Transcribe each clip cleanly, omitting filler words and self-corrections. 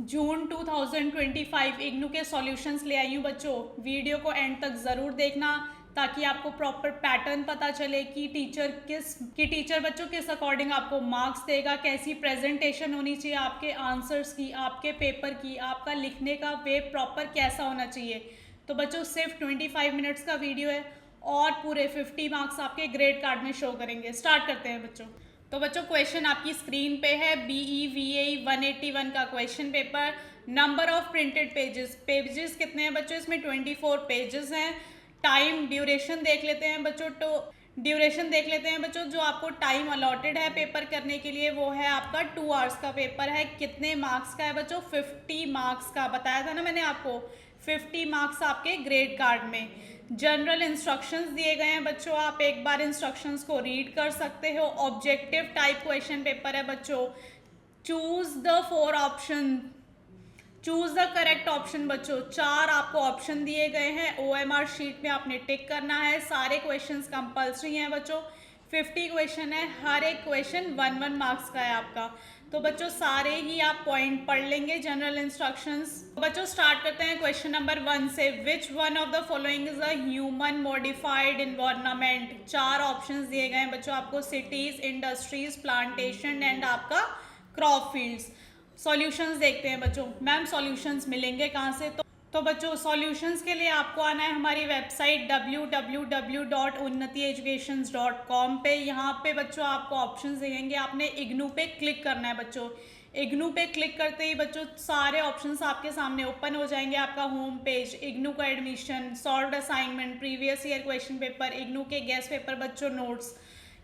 जून 2025 इग्नू के सॉल्यूशंस ले आई हूँ बच्चों। वीडियो को एंड तक ज़रूर देखना ताकि आपको प्रॉपर पैटर्न पता चले कि टीचर बच्चों किस अकॉर्डिंग आपको मार्क्स देगा, कैसी प्रेजेंटेशन होनी चाहिए आपके आंसर्स की, आपके पेपर की, आपका लिखने का वे प्रॉपर कैसा होना चाहिए। तो बच्चों सिर्फ 25 मिनट्स का वीडियो है और पूरे 50 मार्क्स आपके ग्रेड कार्ड में शो करेंगे। स्टार्ट करते हैं बच्चों। तो बच्चों क्वेश्चन आपकी स्क्रीन पे है। BE-VAE 181 का question paper. Number of printed pages कितने हैं बच्चों? इसमें 24 पेजेस हैं। टाइम ड्यूरेशन देख लेते हैं बच्चों। जो आपको टाइम अलॉटेड है पेपर करने के लिए वो है आपका 2 आवर्स का पेपर है। कितने मार्क्स का है बच्चों? 50 मार्क्स का। बताया था ना मैंने आपको, 50 मार्क्स आपके ग्रेड कार्ड में। जनरल इंस्ट्रक्शंस दिए गए हैं बच्चों, आप एक बार इंस्ट्रक्शंस को रीड कर सकते हो। ऑब्जेक्टिव टाइप क्वेश्चन पेपर है बच्चों। Choose the 4 option, choose the correct option बच्चों। 4 आपको ऑप्शन दिए गए हैं, OMR शीट में आपने टिक करना है। सारे क्वेश्चंस कंपल्सरी हैं बच्चों। 50 क्वेश्चन है, हर एक क्वेश्चन 1-1 मार्क्स का है आपका। तो बच्चों सारे ही आप पॉइंट पढ़ लेंगे जनरल इंस्ट्रक्शंस। तो बच्चों स्टार्ट करते हैं क्वेश्चन नंबर 1 से। विच one of the following is a human modified environment? 4 options दिए गए हैं बच्चों आपको, सिटीज, इंडस्ट्रीज, प्लांटेशन एंड आपका क्रॉप फील्ड्स। सॉल्यूशंस देखते हैं बच्चों। मैम सॉल्यूशंस मिलेंगे कहाँ से? तो बच्चों सॉल्यूशंस के लिए आपको आना है हमारी वेबसाइट www.unnatieducations.com पे। यहाँ पे बच्चों आपको ऑप्शंस दिखेंगे, आपने इग्नू पे क्लिक करना है बच्चों। इग्नू पे क्लिक करते ही बच्चों सारे ऑप्शंस आपके सामने ओपन हो जाएंगे। आपका होम पेज, इग्नू का admission, solved assignment, previous year question paper, IGNOU के गेस्ट पेपर बच्चों, नोट्स,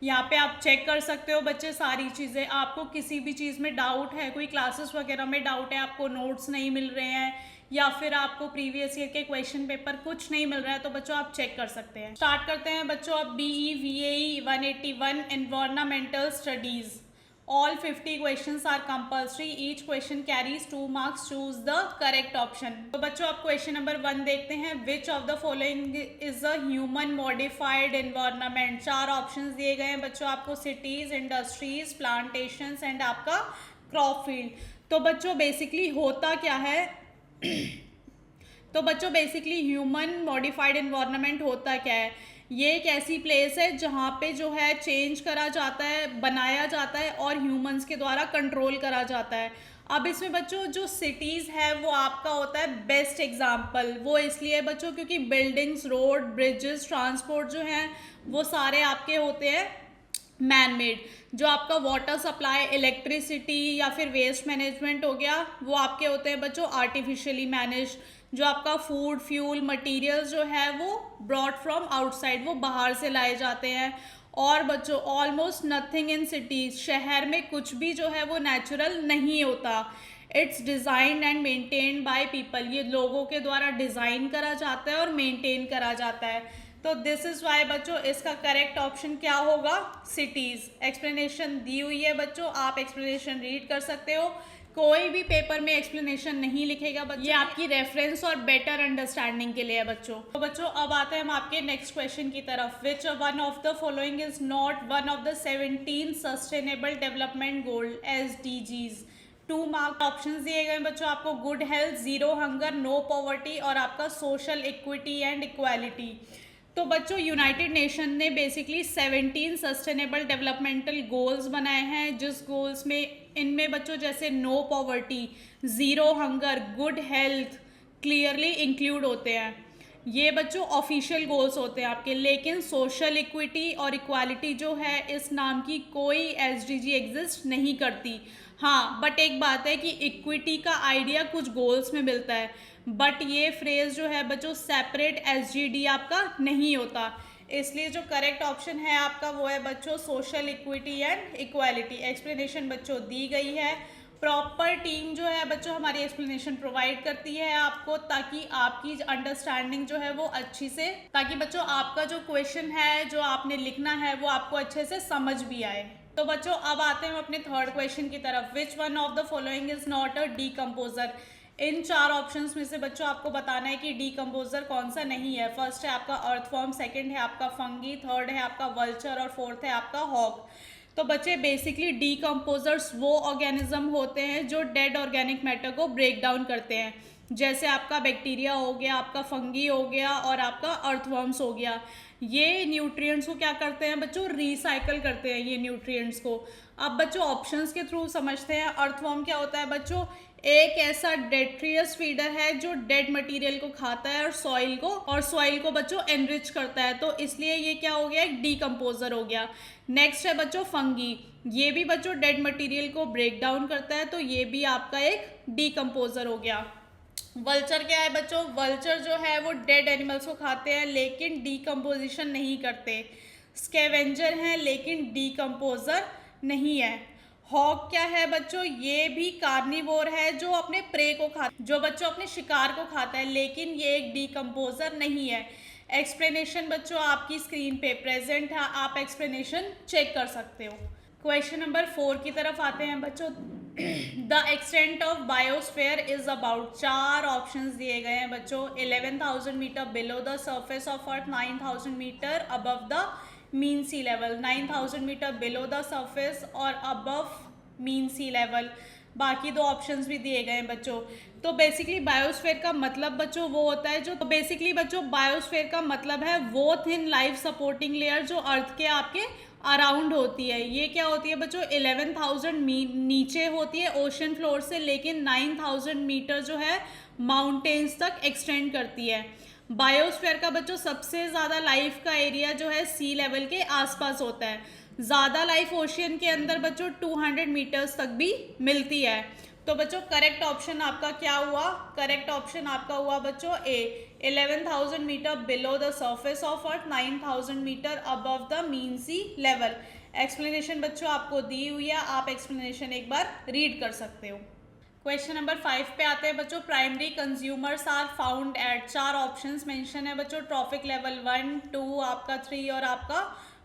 यहाँ पे आप चेक कर सकते हो बच्चे सारी चीज़ें। आपको किसी भी चीज़ में डाउट है, कोई क्लासेस वगैरह में डाउट है, आपको नोट्स नहीं मिल रहे हैं या फिर आपको प्रीवियस ईयर के क्वेश्चन पेपर कुछ नहीं मिल रहा है तो बच्चों आप चेक कर सकते हैं। स्टार्ट करते हैं बच्चों अब। BE-VAE 181 environmental studies. All 50 questions are compulsory. Each question carries 2 marks. Choose the correct option. तो बच्चों आप क्वेश्चन नंबर 1 देखते हैं। Which of the following is a human modified environment? 4 options दिए गए हैं बच्चों आपको, सिटीज, इंडस्ट्रीज, प्लांटेशंस एंड आपका क्रॉप फील्ड। तो बच्चों बेसिकली होता क्या है? तो बच्चों बेसिकली ह्यूमन मॉडिफाइड एनवायरनमेंट होता क्या है? ये एक ऐसी प्लेस है जहाँ पे जो है चेंज करा जाता है, बनाया जाता है और ह्यूमंस के द्वारा कंट्रोल करा जाता है। अब इसमें बच्चों जो सिटीज़ है वो आपका होता है बेस्ट एग्जाम्पल। वो इसलिए बच्चों क्योंकि बिल्डिंग्स, रोड, ब्रिजेस, ट्रांसपोर्ट जो हैं वो सारे आपके होते हैं मैन मेड। जो आपका वाटर सप्लाई, इलेक्ट्रिसिटी या फिर वेस्ट मैनेजमेंट हो गया वो आपके होते हैं बच्चों आर्टिफिशियली मैनेज। जो आपका फूड, फ्यूल, मटेरियल्स जो है वो ब्रॉड फ्रॉम आउटसाइड, वो बाहर से लाए जाते हैं। और बच्चों ऑलमोस्ट नथिंग इन सिटीज, शहर में कुछ भी जो है वो नेचुरल नहीं होता। It's design and maintain by people, ये लोगों के द्वारा डिज़ाइन करा जाता है और मेंटेन करा जाता है। तो दिस इज़ वाई बच्चों इसका करेक्ट ऑप्शन क्या होगा? सिटीज़। एक्सप्लेनेशन दी हुई है बच्चों, आप एक्सप्लेनेशन रीड कर सकते हो। कोई भी पेपर में एक्सप्लेनेशन नहीं लिखेगा बच्चों, ये आपकी रेफरेंस और बेटर अंडरस्टैंडिंग के लिए है बच्चों। तो बच्चों अब आते हैं हम आपके नेक्स्ट क्वेश्चन की तरफ। Which one of the following is not one of the 17 sustainable development goal SDGs? 2 mark options दिए गए बच्चों आपको, good health, zero hunger, no poverty और आपका सोशल इक्विटी एंड इक्वालिटी। तो बच्चों यूनाइटेड नेशन ने बेसिकली 17 सस्टेनेबल डेवलपमेंटल गोल्स बनाए हैं, जिस गोल्स में इनमें बच्चों जैसे no poverty, zero hunger, good health clearly include होते हैं। ये बच्चों ऑफिशियल गोल्स होते हैं आपके। लेकिन सोशल इक्विटी और इक्वालिटी जो है इस नाम की कोई SDG एग्जिस्ट नहीं करती। हाँ बट एक बात है कि इक्विटी का आइडिया कुछ गोल्स में मिलता है, बट ये फ्रेज जो है बच्चों सेपरेट SGD आपका नहीं होता। इसलिए जो करेक्ट ऑप्शन है आपका वो है बच्चों social equity and equality. Explanation बच्चों दी गई है। प्रॉपर टीम जो है बच्चों हमारी एक्सप्लेनेशन प्रोवाइड करती है आपको, ताकि आपकी अंडरस्टैंडिंग जो है वो अच्छी से, ताकि बच्चों आपका जो क्वेश्चन है जो आपने लिखना है वो आपको अच्छे से समझ भी आए। तो बच्चों अब आते हैं हम अपने थर्ड क्वेश्चन की तरफ। Which one of the following is not a decomposer? In 4 options में से बच्चों आपको बताना है कि डीकम्पोजर कौन सा नहीं है। फर्स्ट है आपका अर्थफॉर्म, सेकंड है आपका फंगी, थर्ड है आपका वल्चर और फोर्थ है आपका हॉक। तो बच्चे बेसिकली डीकम्पोजर्स वो ऑर्गेनिज्म होते हैं जो डेड ऑर्गेनिक मैटर को ब्रेक डाउन करते हैं, जैसे आपका बैक्टीरिया हो गया, आपका फंगी हो गया और आपका अर्थवर्म्स हो गया। ये न्यूट्रिएंट्स को क्या करते हैं बच्चों, रिसाइकल करते हैं ये न्यूट्रिएंट्स को। अब बच्चों ऑप्शंस के थ्रू समझते हैं। अर्थवर्म क्या होता है बच्चों, एक ऐसा डेट्रियस फीडर है जो डेड मटेरियल को खाता है और सॉइल को बच्चों एनरिच करता है, तो इसलिए ये क्या हो गया, एक डीकम्पोजर हो गया। नेक्स्ट है बच्चों फंगी, ये भी बच्चों डेड मटेरियल को ब्रेक डाउन करता है, तो ये भी आपका एक डीकम्पोजर हो गया। वल्चर क्या है बच्चों, वल्चर जो है वो डेड एनिमल्स को खाते हैं लेकिन डीकम्पोजिशन नहीं करते। स्कैवेंजर हैं लेकिन डीकम्पोजर नहीं है। हॉक क्या है बच्चों, ये भी कार्निवोर है जो अपने प्रे को जो बच्चों अपने शिकार को खाता है, लेकिन ये एक डीकम्पोजर नहीं है। एक्सप्लेनेशन बच्चों आपकी स्क्रीन पे प्रेजेंट है, आप एक्सप्लेनेशन चेक कर सकते हो। क्वेश्चन नंबर 4 की तरफ आते हैं बच्चों। The extent of biosphere is about, 4 options दिए गए हैं बच्चों। 11,000 metre below the surface of earth, 9,000 metre above the mean sea level, 9,000 metre below the surface और अबव मीन सी लेवल। बाकी 2 ऑप्शंस भी दिए गए हैं बच्चों। तो बेसिकली बायोस्फीयर का मतलब बच्चों वो होता है जो, तो बेसिकली बच्चों बायोस्फीयर का मतलब है वो थिन लाइफ सपोर्टिंग लेयर जो अर्थ के आपके अराउंड होती है। ये क्या होती है बच्चों, 11,000 नीचे होती है ओशन फ्लोर से, लेकिन 9,000 मीटर जो है माउंटेन्स तक एक्सटेंड करती है। बायोस्फीयर का बच्चों सबसे ज़्यादा लाइफ का एरिया जो है सी लेवल के आसपास होता है। ज़्यादा लाइफ ओशियन के अंदर बच्चों 200 मीटर्स तक भी मिलती है। तो बच्चों करेक्ट ऑप्शन आपका क्या हुआ, करेक्ट ऑप्शन आपका हुआ बच्चों A, 11,000 metre below the surface of earth, 9,000 metre above the mean sea level. Explanation बच्चों आपको दी हुई है, आप एक्सप्लेनेशन एक बार रीड कर सकते हो। क्वेश्चन नंबर 5 पे आते हैं बच्चों। Primary consumers are found at, 4 options mention है बच्चों। ट्रॉफिक लेवल 1, 2, आपका 3 और आपका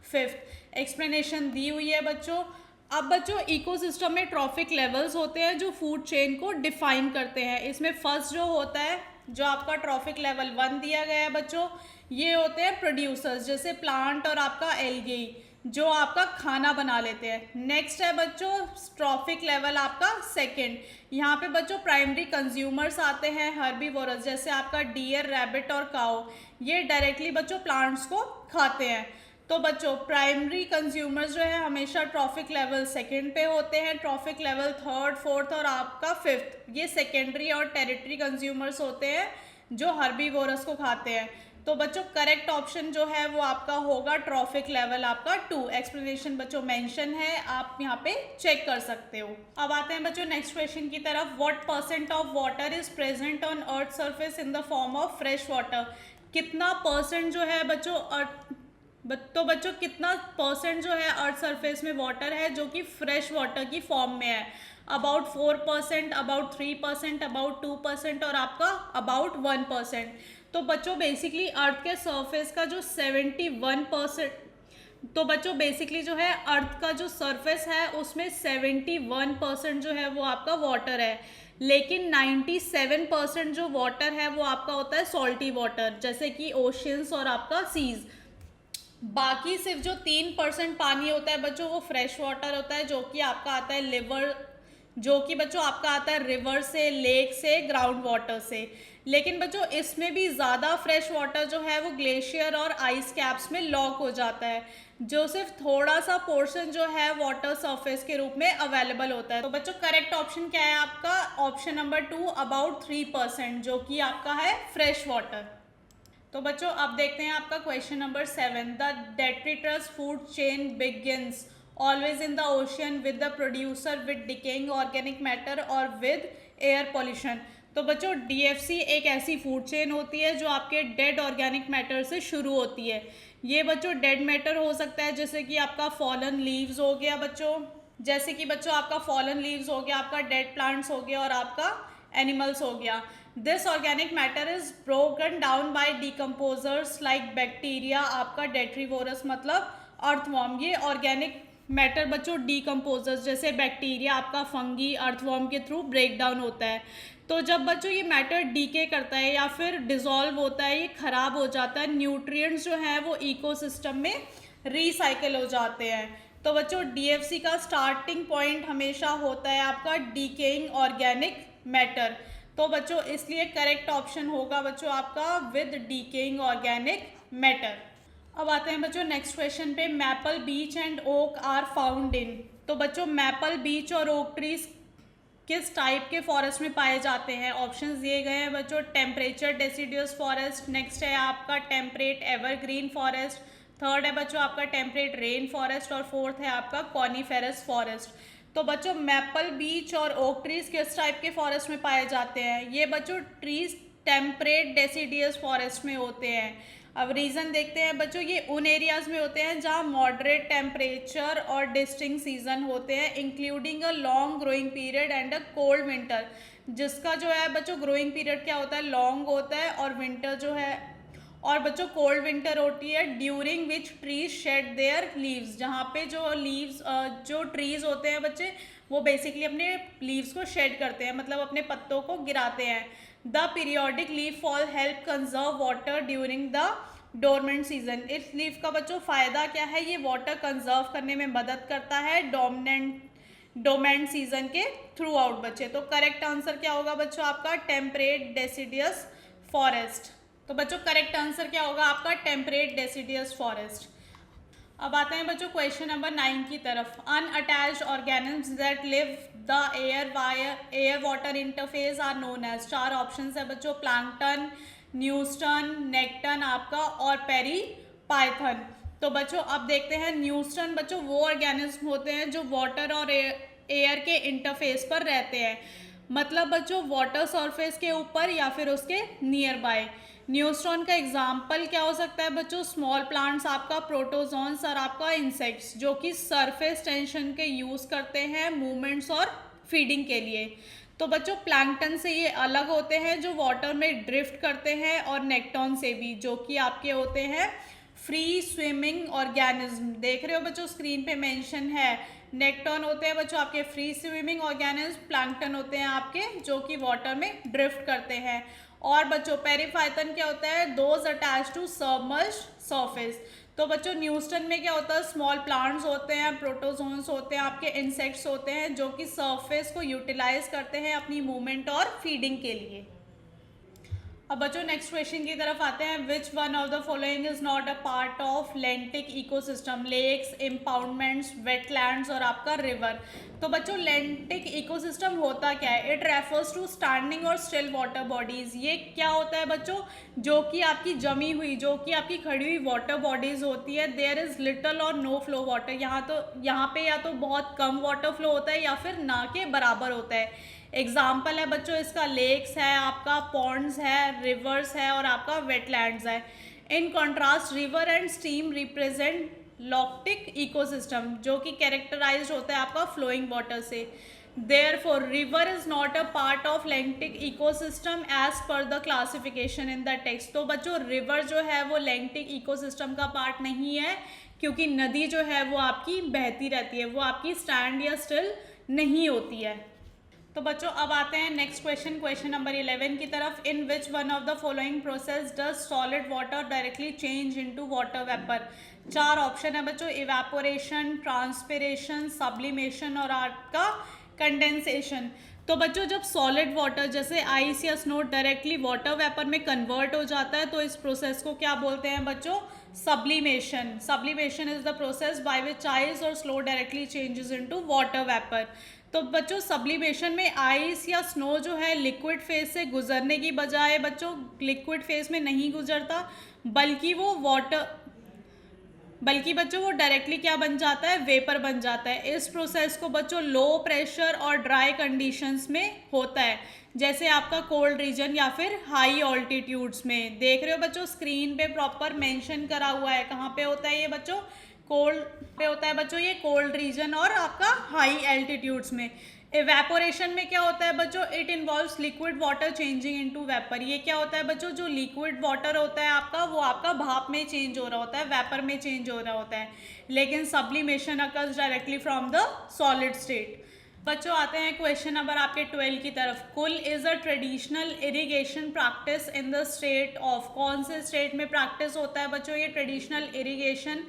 5th। एक्सप्लेनेशन दी हुई है बच्चों। अब बच्चों इकोसिस्टम में ट्रॉफिक लेवल्स होते हैं जो फूड चेन को डिफाइन करते हैं। इसमें फर्स्ट जो होता है, जो आपका ट्रॉफिक लेवल 1 दिया गया है बच्चों, ये होते हैं प्रोड्यूसर्स, जैसे प्लांट और आपका एल्गी जो आपका खाना बना लेते हैं। नेक्स्ट है बच्चों ट्रॉफिक लेवल आपका 2nd, यहाँ पे बच्चों प्राइमरी कंज्यूमर्स आते हैं हर्बीवोरस, जैसे आपका डियर, रैबिट और काऊ, ये डायरेक्टली बच्चों प्लांट्स को खाते हैं। तो बच्चों प्राइमरी कंज्यूमर्स जो है हमेशा ट्रॉफिक लेवल 2nd पे होते हैं। ट्रॉफिक लेवल 3rd, 4th और आपका 5th ये सेकेंडरी और टेरिटरी कंज्यूमर्स होते हैं जो हर्बीवोरस को खाते हैं। तो बच्चों करेक्ट ऑप्शन जो है वो आपका होगा ट्रॉफिक लेवल आपका 2। एक्सप्लेनेशन बच्चों मेंशन है, आप यहाँ पे चेक कर सकते हो। अब आते हैं बच्चों नेक्स्ट क्वेश्चन की तरफ। What % of water is present on earth surface in the form of fresh water, कितना % जो है बच्चों तो बच्चों कितना % जो है अर्थ सरफेस में वाटर है जो कि फ्रेश वाटर की फॉर्म में है। अबाउट 4%, अबाउट 3%, अबाउट 2% और आपका अबाउट 1%। तो बच्चों बेसिकली अर्थ के सरफेस का जो 71%, तो बच्चों बेसिकली जो है अर्थ का जो सरफेस है उसमें 71% जो है वो आपका वाटर है, लेकिन 97% जो वाटर है वो आपका होता है सॉल्टी वाटर, जैसे कि ओशियंस और आपका सीज। बाकी सिर्फ जो 3% पानी होता है बच्चों वो फ्रेश वाटर होता है, जो कि आपका आता है जो कि बच्चों आपका आता है रिवर से, लेक से, ग्राउंड वाटर से। लेकिन बच्चों इसमें भी ज़्यादा फ्रेश वाटर जो है वो ग्लेशियर और आइस कैप्स में लॉक हो जाता है, जो सिर्फ थोड़ा सा पोर्शन जो है वाटर सरफेस के रूप में अवेलेबल होता है। तो बच्चों करेक्ट ऑप्शन क्या है आपका, ऑप्शन नंबर 2 अबाउट 3%, जो कि आपका है फ्रेश वाटर। तो बच्चों अब देखते हैं आपका question number 7। The detritus food chain begins always in the ocean with the producer with decaying organic matter और विद एयर पॉल्यूशन। तो बच्चों DFC एक ऐसी फूड चेन होती है जो आपके डेड ऑर्गेनिक मैटर से शुरू होती है। ये बच्चों डेड मैटर हो सकता है जैसे कि आपका फॉलन लीव्स हो गया बच्चों, जैसे कि बच्चों आपका फॉलन लीव्स हो गया, आपका डेड प्लांट्स हो गया और आपका एनिमल्स हो गया। This organic matter is broken down by decomposers like bacteria, आपका डेट्रीवोरस मतलब अर्थवॉर्म। ये ऑर्गेनिक मैटर बच्चों डिकम्पोजर्स जैसे बैक्टीरिया, आपका फंगी, अर्थवॉर्म के थ्रू ब्रेक डाउन होता है। तो जब बच्चों ये मैटर डीके करता है या फिर डिसॉल्व होता है, ये खराब हो जाता है, न्यूट्रिएंट्स जो हैं वो इकोसिस्टम में रिसाइकिल हो जाते हैं। तो बच्चों डीएफसी का स्टार्टिंग पॉइंट हमेशा होता है आपका डीकेइंग ऑर्गेनिक मैटर। तो बच्चों इसलिए करेक्ट ऑप्शन होगा बच्चों आपका विद डीकेइंग ऑर्गेनिक मैटर। अब आते हैं बच्चों नेक्स्ट क्वेश्चन पे, maple beech and oak are found in. तो बच्चों मैपल बीच और ओक ट्रीज किस टाइप के फॉरेस्ट में पाए जाते हैं? ऑप्शंस दिए गए हैं बच्चों, टेम्परेचर डेसिडियस फॉरेस्ट, नेक्स्ट है आपका टेम्परेट एवरग्रीन फॉरेस्ट, थर्ड है बच्चों आपका टेम्परेट रेन फॉरेस्ट और फोर्थ है आपका कॉनिफेरस फॉरेस्ट। तो बच्चों मैपल बीच और ओक ट्रीज किस टाइप के फॉरेस्ट में पाए जाते हैं? ये बच्चों ट्रीज टेम्परेट डेसिडियस फॉरेस्ट में होते हैं। अब रीज़न देखते हैं बच्चों, ये उन एरियाज में होते हैं जहाँ मॉडरेट टेम्परेचर और डिस्टिंक्ट सीजन होते हैं, including a long growing period and a cold winter. जिसका जो है बच्चों ग्रोइंग पीरियड क्या होता है, लॉन्ग होता है, और विंटर जो है, और बच्चों कोल्ड विंटर होती है during which trees shade there leaves, जहाँ पे जो लीव्स जो ट्रीज होते हैं बच्चे वो बेसिकली अपने लीव्स को शेड करते हैं, मतलब अपने पत्तों को गिराते हैं। The periodic leaf fall help conserve water during the dormant season. इस लीफ का बच्चों फायदा क्या है, ये वाटर कंजर्व करने में मदद करता है डोमेंट सीजन के थ्रू आउट बच्चे। तो करेक्ट आंसर क्या होगा बच्चों आपका टेम्परेट डेसिडियस फॉरेस्ट। तो बच्चों करेक्ट आंसर क्या होगा आपका टेम्परेट डेसिडियस फॉरेस्ट। अब आते हैं बच्चों क्वेश्चन नंबर 9 की तरफ। Unattached organisms that live the air water interface are known as. 4 options है बच्चों, प्लैंकटन, न्यूस्टन, नेक्टन आपका और पेरीपाइथन। तो बच्चों अब देखते हैं न्यूस्टन बच्चों वो ऑर्गेनिज्म होते हैं जो वाटर और एयर के इंटरफेस पर रहते हैं, मतलब बच्चों वाटर सरफेस के ऊपर या फिर उसके नियर बाय। न्यूस्टॉन का एग्जाम्पल क्या हो सकता है बच्चों, स्मॉल प्लांट्स आपका, प्रोटोजोन्स और आपका इंसेक्ट्स जो कि सरफेस टेंशन के यूज करते हैं मूवमेंट्स और फीडिंग के लिए। तो बच्चों प्लैंकटन से ये अलग होते हैं जो वाटर में ड्रिफ्ट करते हैं, और नेक्टॉन से भी जो कि आपके होते हैं फ्री स्विमिंग ऑर्गेनिज्म। देख रहे हो बच्चों स्क्रीन पे मेंशन है, नेक्टॉन होते हैं बच्चों आपके फ्री स्विमिंग ऑर्गेनिज्म, प्लैंकटन होते हैं आपके जो कि वाटर में ड्रिफ्ट करते हैं। और बच्चों पेरीफाइथन क्या होता है, those attach to submerged surface. तो बच्चों न्यूस्टन में क्या होता है, स्मॉल प्लांट्स होते हैं, प्रोटोजोन्स होते हैं, आपके इंसेक्ट्स होते हैं जो कि सरफेस को यूटिलाइज करते हैं अपनी मूवमेंट और फीडिंग के लिए। अब बच्चों नेक्स्ट क्वेश्चन की तरफ आते हैं, which one of the following is not a part of lentic ecosystem? Lakes, impoundments, wetlands और आपका रिवर। तो बच्चों लेंटिक इकोसिस्टम होता क्या है, इट रेफर्स टू स्टैंडिंग और स्टिल वाटर बॉडीज। ये क्या होता है बच्चों, जो कि आपकी जमी हुई, जो कि आपकी खड़ी हुई वाटर बॉडीज होती है, देयर इज लिटल और नो फ्लो वाटर। यहाँ पे या तो बहुत कम वाटर फ्लो होता है या फिर ना के बराबर होता है। एग्जाम्पल है बच्चों इसका लेक्स है, आपका पॉन्ड्स है, रिवर्स है और आपका वेटलैंड्स है। In contrast river and stream represent lotic ecosystem जो कि कैरेक्टराइज्ड होता है आपका फ्लोइंग वाटर से। Therefore, river is not a part of lentic ecosystem as per the classification in the text। तो बच्चों रिवर जो है वो लेंटिक इकोसिस्टम का पार्ट नहीं है, क्योंकि नदी जो है वो आपकी बहती रहती है, वो आपकी स्टैंड या स्टिल नहीं होती है। तो बच्चों अब आते हैं नेक्स्ट क्वेश्चन, क्वेश्चन नंबर 11 की तरफ। In which one of the following process does solid water directly change into water vapour? 4 option है बच्चों, इवेपोरेशन, ट्रांसपिरेशन, सब्लिमेशन और आपका कंडेंसेशन। तो बच्चों जब सॉलिड वाटर जैसे आइस या स्नो डायरेक्टली वाटर वेपर में कन्वर्ट हो जाता है तो इस प्रोसेस को क्या बोलते हैं बच्चों, sublimation. Sublimation is the process by which ice और snow directly changes into water vapour. तो बच्चों सब्लिमेशन में आइस या स्नो जो है लिक्विड फेज से गुजरने की बजाय बच्चों लिक्विड फेज में नहीं गुजरता, बल्कि बच्चों वो डायरेक्टली क्या बन जाता है, वेपर बन जाता है। इस प्रोसेस को बच्चों लो प्रेशर और ड्राई कंडीशंस में होता है, जैसे आपका कोल्ड रीजन या फिर हाई ऑल्टीट्यूड्स में। देख रहे हो बच्चों स्क्रीन पे प्रॉपर मेंशन करा हुआ है, कहाँ पे होता है ये बच्चों, कोल्ड पे होता है बच्चों ये कोल्ड रीजन और आपका हाई एल्टीट्यूड्स में। इवेपोरेशन में क्या होता है बच्चों, it involves liquid water changing into vapour. ये क्या होता है बच्चों, जो लिक्विड वाटर होता है आपका वो आपका भाप में चेंज हो रहा होता है, वेपर में चेंज हो रहा होता है। लेकिन sublimation occurs directly from the solid state. बच्चों आते हैं क्वेश्चन नंबर आपके 12 की तरफ। कुल is a traditional irrigation practice in the state of. कौन से स्टेट में प्रैक्टिस होता है बच्चों ये ट्रेडिशनल इरिगेशन,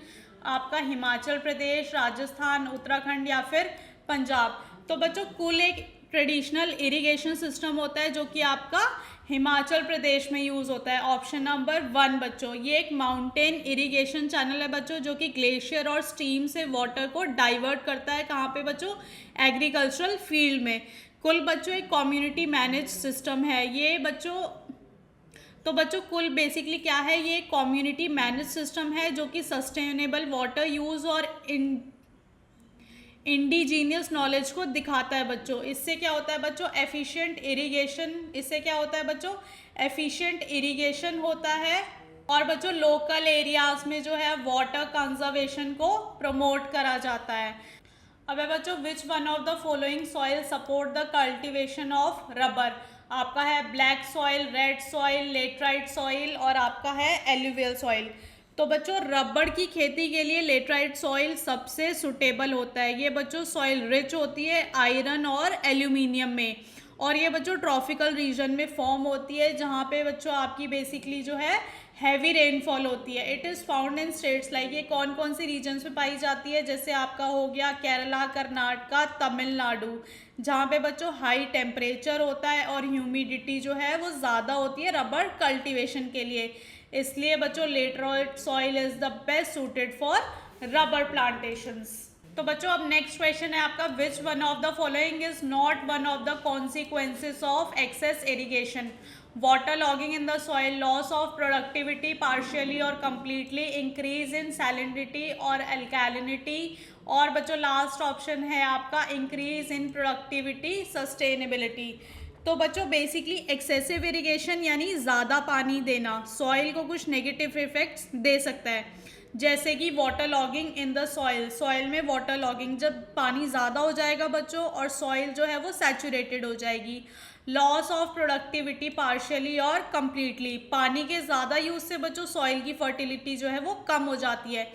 आपका हिमाचल प्रदेश, राजस्थान, उत्तराखंड या फिर पंजाब। तो बच्चों कुल एक ट्रेडिशनल इरिगेशन सिस्टम होता है जो कि आपका हिमाचल प्रदेश में यूज़ होता है। ऑप्शन नंबर 1 बच्चों, ये एक माउंटेन इरिगेशन चैनल है बच्चों, जो कि ग्लेशियर और स्ट्रीम से वाटर को डाइवर्ट करता है। कहाँ पे बच्चों? एग्रीकल्चरल फील्ड में। कुल बच्चों एक कम्युनिटी मैनेज सिस्टम है ये बच्चों। तो बच्चों कुल बेसिकली क्या है, ये कम्युनिटी मैनेज सिस्टम है जो कि सस्टेनेबल वाटर यूज़ और इंडिजीनियस नॉलेज को दिखाता है बच्चों। इससे क्या होता है बच्चों? Efficient irrigation. इससे क्या होता है बच्चों? एफिशिएंट इरिगेशन होता है। और बच्चों लोकल एरियाज में जो है वाटर कंजर्वेशन को प्रमोट करा जाता है। अब है बच्चों, विच one of the following soil support the cultivation of rubber? आपका है black soil, red soil, laterite soil और आपका है एलुवियल सॉइल। तो बच्चों रबड़ की खेती के लिए लेटराइट सॉइल सबसे सुटेबल होता है। ये बच्चों सॉइल रिच होती है आयरन और एल्यूमिनियम में, और ये बच्चों ट्रॉपिकल रीजन में फॉर्म होती है जहाँ पे बच्चों आपकी बेसिकली जो है हैवी रेनफॉल होती है। It is found in states like, ये कौन कौन सी रीजन्स में पाई जाती है? जैसे आपका हो गया केरला, कर्नाटका, तमिलनाडु, जहाँ पे बच्चों हाई टेम्परेचर होता है और ह्यूमिडिटी जो है वो ज़्यादा होती है रबर कल्टीवेशन के लिए। इसलिए बच्चों laterite soil is the best suited for rubber plantations. तो बच्चों अब नेक्स्ट क्वेश्चन है आपका, which one of the following is not one of the consequences of excess irrigation? Water logging in the soil, loss of productivity partially और completely, increase in salinity और alkalinity, और बच्चों last option है आपका increase in productivity sustainability. तो बच्चों basically excessive irrigation यानी ज़्यादा पानी देना सॉइल को कुछ नेगेटिव इफेक्ट्स दे सकता है, जैसे कि water logging in the soil. Soil में वाटर लॉगिंग, जब पानी ज़्यादा हो जाएगा बच्चों और सॉइल जो है वो सैचुरेटेड हो जाएगी। लॉस ऑफ प्रोडक्टिविटी पार्शियली और कंप्लीटली, पानी के ज़्यादा यूज़ से बच्चों सॉइल की फर्टिलिटी जो है वो कम हो जाती है।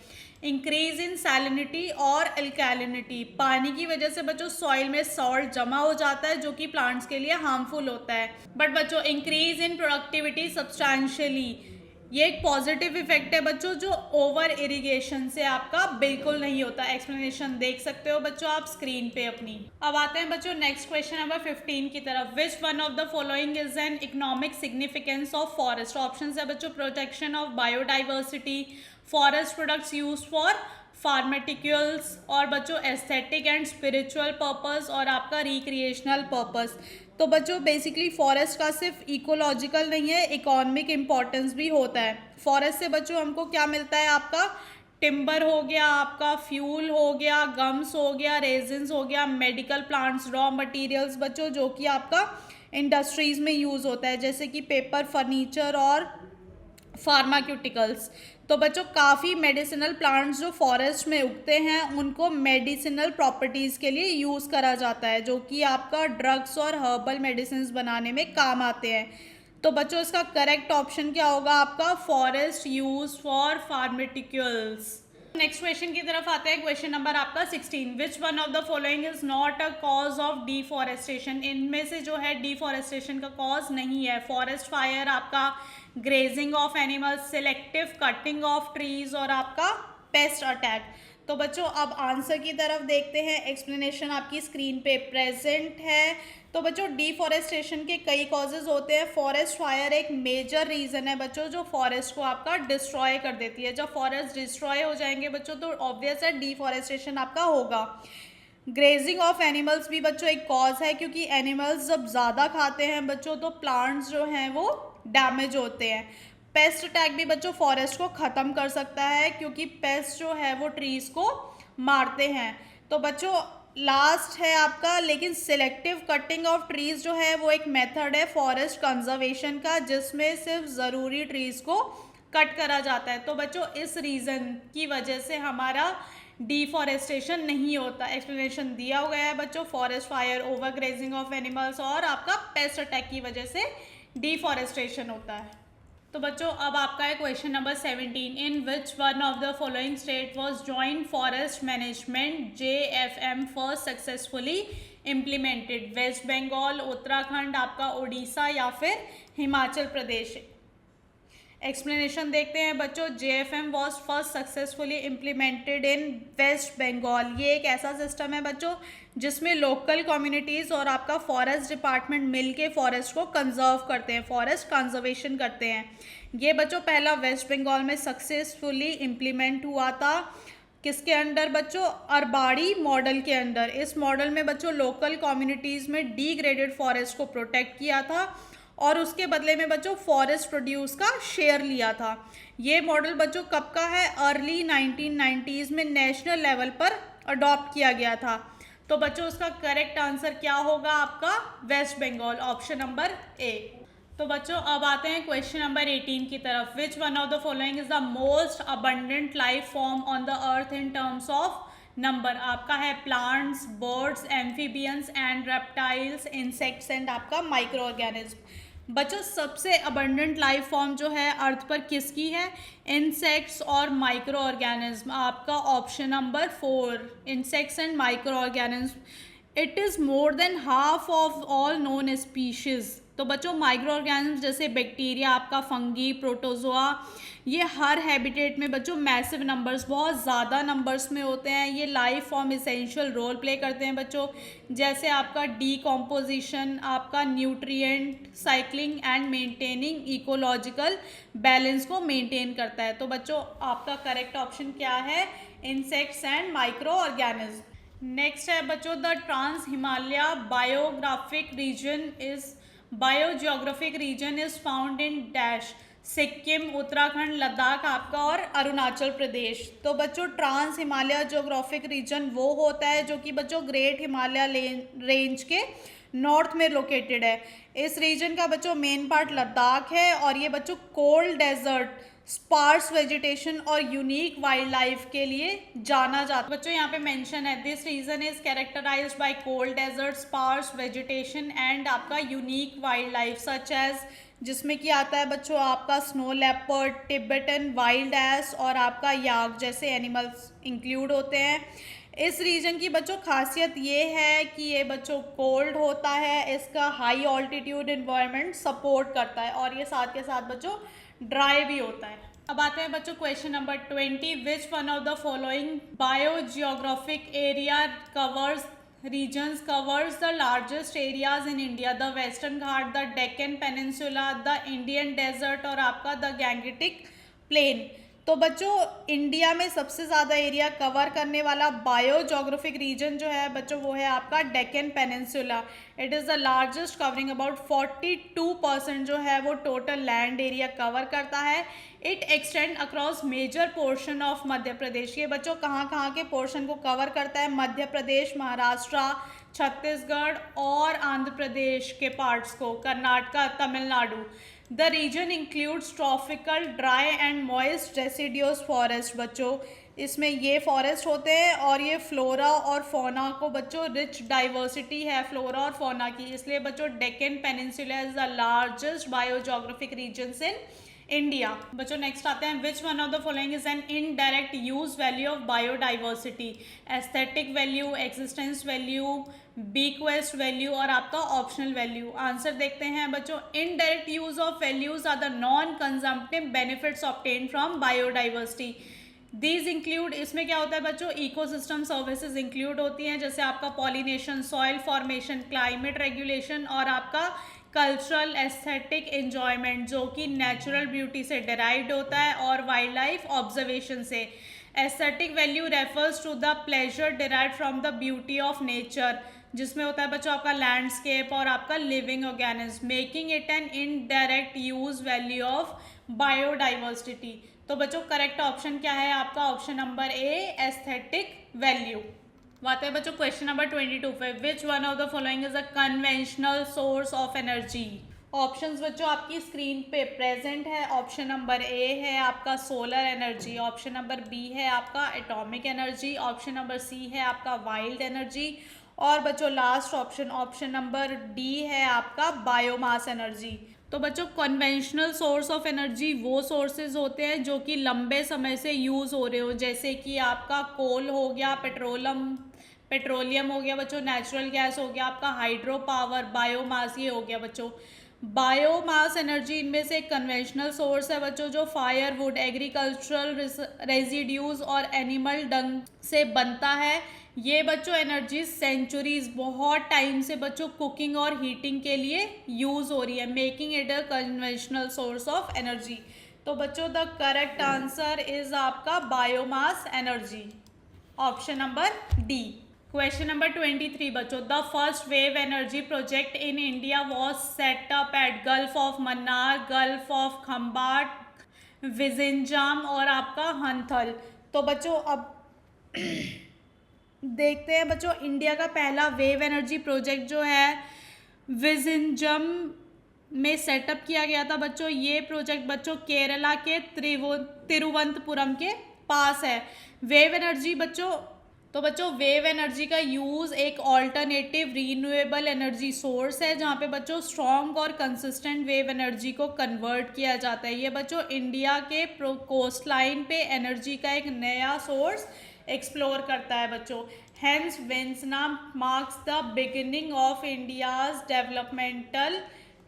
इंक्रीज इन सैलिनिटी और अल्कैलिनिटी, पानी की वजह से बच्चों सॉइल में सॉल्ट जमा हो जाता है जो कि प्लांट्स के लिए हार्मफुल होता है। बट बच्चों इंक्रीज इन प्रोडक्टिविटी सब्सटैंशियली, ये एक पॉजिटिव इफेक्ट है बच्चों जो ओवर इरिगेशन से आपका बिल्कुल नहीं होता। एक्सप्लेनेशन देख सकते हो बच्चों आप स्क्रीन पे अपनी। अब आते हैं बच्चों नेक्स्ट क्वेश्चन नंबर 15 की तरफ, which one of the following is an economic significance of forest? Option है बच्चों protection of biodiversity, forest products use for pharmaceuticals, और बच्चों एस्थेटिक एंड स्पिरिचुअल पर्पस, और आपका रिक्रिएशनल पर्पस। तो बच्चों बेसिकली फॉरेस्ट का सिर्फ इकोलॉजिकल नहीं है, इकोनॉमिक इम्पोर्टेंस भी होता है। फॉरेस्ट से बच्चों हमको क्या मिलता है? आपका टिम्बर हो गया, आपका फ्यूल हो गया, गम्स हो गया, रेजिन्स हो गया, मेडिकल प्लांट्स, रॉ मटेरियल्स बच्चों जो कि आपका इंडस्ट्रीज में यूज़ होता है, जैसे कि पेपर, फर्नीचर और फार्माक्यूटिकल्स। तो बच्चों काफ़ी मेडिसिनल प्लांट्स जो फॉरेस्ट में उगते हैं उनको मेडिसिनल प्रॉपर्टीज़ के लिए यूज़ करा जाता है, जो कि आपका ड्रग्स और हर्बल मेडिसिन बनाने में काम आते हैं। तो बच्चों इसका करेक्ट ऑप्शन क्या होगा आपका? Forest use for pharmaceuticals. Next question की तरफ आते हैं, क्वेश्चन नंबर आपका 16, which one of the following is not a cause of deforestation? इनमें से जो है डिफॉरेस्टेशन का कॉज नहीं है। फॉरेस्ट फायर, आपका grazing of animals, selective cutting of trees, और आपका पेस्ट अटैक। तो बच्चों अब आंसर की तरफ देखते हैं। एक्सप्लेनेशन आपकी स्क्रीन पे प्रेजेंट है। तो बच्चों डिफॉरेस्टेशन के कई कॉजेज होते हैं। फॉरेस्ट फायर एक मेजर रीज़न है बच्चों जो फॉरेस्ट को आपका डिस्ट्रॉय कर देती है। जब फॉरेस्ट डिस्ट्रॉय हो जाएंगे बच्चों तो ऑब्वियस है डिफॉरेस्टेशन आपका होगा। ग्रेजिंग ऑफ एनिमल्स भी बच्चों एक कॉज है, क्योंकि एनिमल्स जब ज़्यादा खाते हैं बच्चों तो प्लांट्स जो हैं वो डैमेज होते हैं। पेस्ट अटैक भी बच्चों फॉरेस्ट को ख़त्म कर सकता है, क्योंकि पेस्ट जो है वो ट्रीज़ को मारते हैं। तो बच्चों लास्ट है आपका, लेकिन सिलेक्टिव कटिंग ऑफ ट्रीज़ जो है वो एक मेथड है फॉरेस्ट कंजर्वेशन का, जिसमें सिर्फ ज़रूरी ट्रीज़ को कट करा जाता है। तो बच्चों इस रीज़न की वजह से हमारा डिफॉरेस्टेशन नहीं होता। एक्सप्लेनेशन दिया गया है बच्चों, forest fire, over grazing of animals और आपका पेस्ट अटैक की वजह से डिफॉरेस्टेशन होता है। तो बच्चों अब आपका है question number 17, in which one of the following state was joint forest management JFM first successfully implemented? West Bengal, Uttarakhand, आपका उड़ीसा या फिर हिमाचल प्रदेश? एक्सप्लेनेशन देखते हैं बच्चों। JFM was first successfully implemented in West Bengal. ये एक ऐसा सिस्टम है बच्चों जिसमें लोकल कम्युनिटीज़ और आपका फॉरेस्ट डिपार्टमेंट मिलके फॉरेस्ट को कंजर्व करते हैं, फॉरेस्ट कंजर्वेशन करते हैं। ये बच्चों पहला वेस्ट बंगाल में सक्सेसफुली इम्प्लीमेंट हुआ था। किसके अंडर बच्चों? अरबाड़ी मॉडल के अंडर। इस मॉडल में बच्चों लोकल कम्युनिटीज़ में डिग्रेडेड फॉरेस्ट को प्रोटेक्ट किया था और उसके बदले में बच्चों फॉरेस्ट प्रोड्यूस का शेयर लिया था। ये मॉडल बच्चों कब का है? अर्ली 1990s में नेशनल लेवल पर अडॉप्ट किया गया था। तो बच्चों उसका करेक्ट आंसर क्या होगा आपका? West Bengal, option number A. तो बच्चों अब आते हैं क्वेश्चन नंबर 18 की तरफ। Which one of the following is the most abundant life form on the earth in terms of number? आपका है plants, birds, amphibians and reptiles, insects and आपका माइक्रो ऑर्गेनिज्म। बच्चों सबसे अबंडेंट लाइफ फॉर्म जो है अर्थ पर किसकी है? इंसेक्ट्स और माइक्रो ऑर्गेनिज्म। आपका option number 4, insects and micro organism. It is more than half of all known species. तो बच्चों माइक्रो ऑर्गेनिज्म जैसे बैक्टीरिया, आपका फंगी, प्रोटोजोआ, ये हर हैबिटेट में बच्चों मैसिव नंबर्स, बहुत ज़्यादा नंबर्स में होते हैं। ये life form essential role play करते हैं बच्चों, जैसे आपका डीकॉम्पोजिशन, आपका nutrient cycling and maintaining ecological balance को मेंटेन करता है। तो बच्चों आपका करेक्ट ऑप्शन क्या है? Insects and micro organism. Next है बच्चों the trans Himalaya biogeographic region is found in dash? Sikkim, Uttarakhand, Ladakh आपका और अरुणाचल प्रदेश। तो बच्चों ट्रांस हिमालय जियोग्राफिक रीजन वो होता है जो कि बच्चों ग्रेट हिमालय रेंज के नॉर्थ में लोकेटेड है। इस रीजन का बच्चों मेन पार्ट लद्दाख है और ये बच्चों कोल्ड डेजर्ट, स्पार्स वेजिटेशन और यूनिक वाइल्ड लाइफ के लिए जाना जाता है। बच्चों यहाँ पे मेंशन है this region is characterized by cold desert, sparse vegetation and आपका unique wild life such as, जिसमें कि आता है बच्चों आपका snow leopard, Tibetan wild ass और आपका याक जैसे एनिमल्स इंक्लूड होते हैं। इस रीजन की बच्चों खासियत ये है कि ये बच्चों कोल्ड होता है, इसका हाई ऑल्टीट्यूड इन्वायरमेंट सपोर्ट करता है और ये साथ के साथ बच्चों ड्राई भी होता है। अब आते हैं बच्चों question number 20। Which one of the following biogeographic area regions covers the largest areas in India? The Western Ghat, the Deccan Peninsula, the Indian Desert और आपका the Gangetic Plain। तो बच्चों इंडिया में सबसे ज़्यादा एरिया कवर करने वाला biogeographic reason जो है बच्चों वो है आपका Deccan peninsula. It is the largest, covering about 42% जो है वो टोटल लैंड एरिया कवर करता है। It extend across major portion of Madhya Pradesh. ये बच्चों कहाँ के पोर्शन को कवर करता है? मध्य प्रदेश, महाराष्ट्र, छत्तीसगढ़ और आंध्र प्रदेश के पार्ट्स को, Karnataka, Tamil Nadu. The region includes tropical dry and moist deciduous forest. बच्चों इसमें ये फॉरेस्ट होते हैं और ये फ्लोरा और फौना को बच्चों रिच डाइवर्सिटी है फ्लोरा और फौना की, इसलिए बच्चों Deccan peninsula is the largest biogeographic regions in India. बच्चों नेक्स्ट आते हैं which one of the following is an indirect use value of biodiversity? Aesthetic value, existence value, bequest value और आपका ऑप्शनल वैल्यू। आंसर देखते हैं बच्चों। Indirect use of values are the non consumptive benefits obtained from biodiversity. These include, इसमें क्या होता है बच्चों? इकोसिस्टम सर्विसेज इंक्लूड होती हैं जैसे आपका pollination, soil formation, climate regulation और आपका कल्चरल एस्थेटिक एंजॉयमेंट जो कि नेचुरल ब्यूटी से डिराइव्ड होता है और वाइल्ड लाइफ ऑब्जर्वेशन से। Aesthetic value refers to the pleasure derived from the beauty of nature, जिसमें होता है बच्चों आपका लैंडस्केप और आपका living organism, making it an indirect use value of biodiversity. तो बच्चों करेक्ट ऑप्शन क्या है आपका? Option number A, aesthetic value. आते हैं बच्चों क्वेश्चन नंबर 22 पे। Which one of the following is a conventional source of energy? Options बच्चों आपकी स्क्रीन पे प्रेजेंट है। ऑप्शन नंबर ए है आपका solar energy, option number B है आपका atomic energy, option number C है आपका वाइल्ड एनर्जी और बच्चों लास्ट ऑप्शन नंबर डी है आपका बायोमास एनर्जी। तो बच्चों कन्वेंशनल सोर्स ऑफ एनर्जी वो सोर्सेज होते हैं जो कि लंबे समय से यूज़ हो रहे हो, जैसे कि आपका कोल हो गया, पेट्रोलियम हो गया बच्चों, नेचुरल गैस हो गया, आपका हाइड्रो पावर, बायोमास ये हो गया बच्चों। बायोमास एनर्जी इनमें से एक कन्वेंशनल सोर्स है बच्चों, जो फायरवुड, एग्रीकल्चरल रेजिड्यूज और एनिमल डंग से बनता है। ये बच्चों एनर्जी सेंचुरीज, बहुत टाइम से बच्चों कुकिंग और हीटिंग के लिए यूज हो रही है, making it a conventional source of energy. तो बच्चों द करेक्ट आंसर इज आपका biomass energy, option number D. Question number 23 बच्चों, the first wave energy project in India was set up at gulf of Mannar, gulf of Khambhat, Vizhinjam और आपका हंथल। तो बच्चों अब देखते हैं बच्चों, इंडिया का पहला वेव एनर्जी प्रोजेक्ट जो है विजिंजम में सेटअप किया गया था बच्चों। ये प्रोजेक्ट बच्चों केरला के तिरुवनंतपुरम के पास है। वेव एनर्जी बच्चों, तो बच्चों वेव एनर्जी का यूज़ एक ऑल्टरनेटिव रीन्यूएबल एनर्जी सोर्स है, जहाँ पे बच्चों स्ट्रॉन्ग और कंसिस्टेंट वेव एनर्जी को कन्वर्ट किया जाता है। ये बच्चों इंडिया के कोस्ट लाइन पे एनर्जी का एक नया सोर्स एक्सप्लोर करता है बच्चों। Hence Vietnam marks the beginning of India's developmental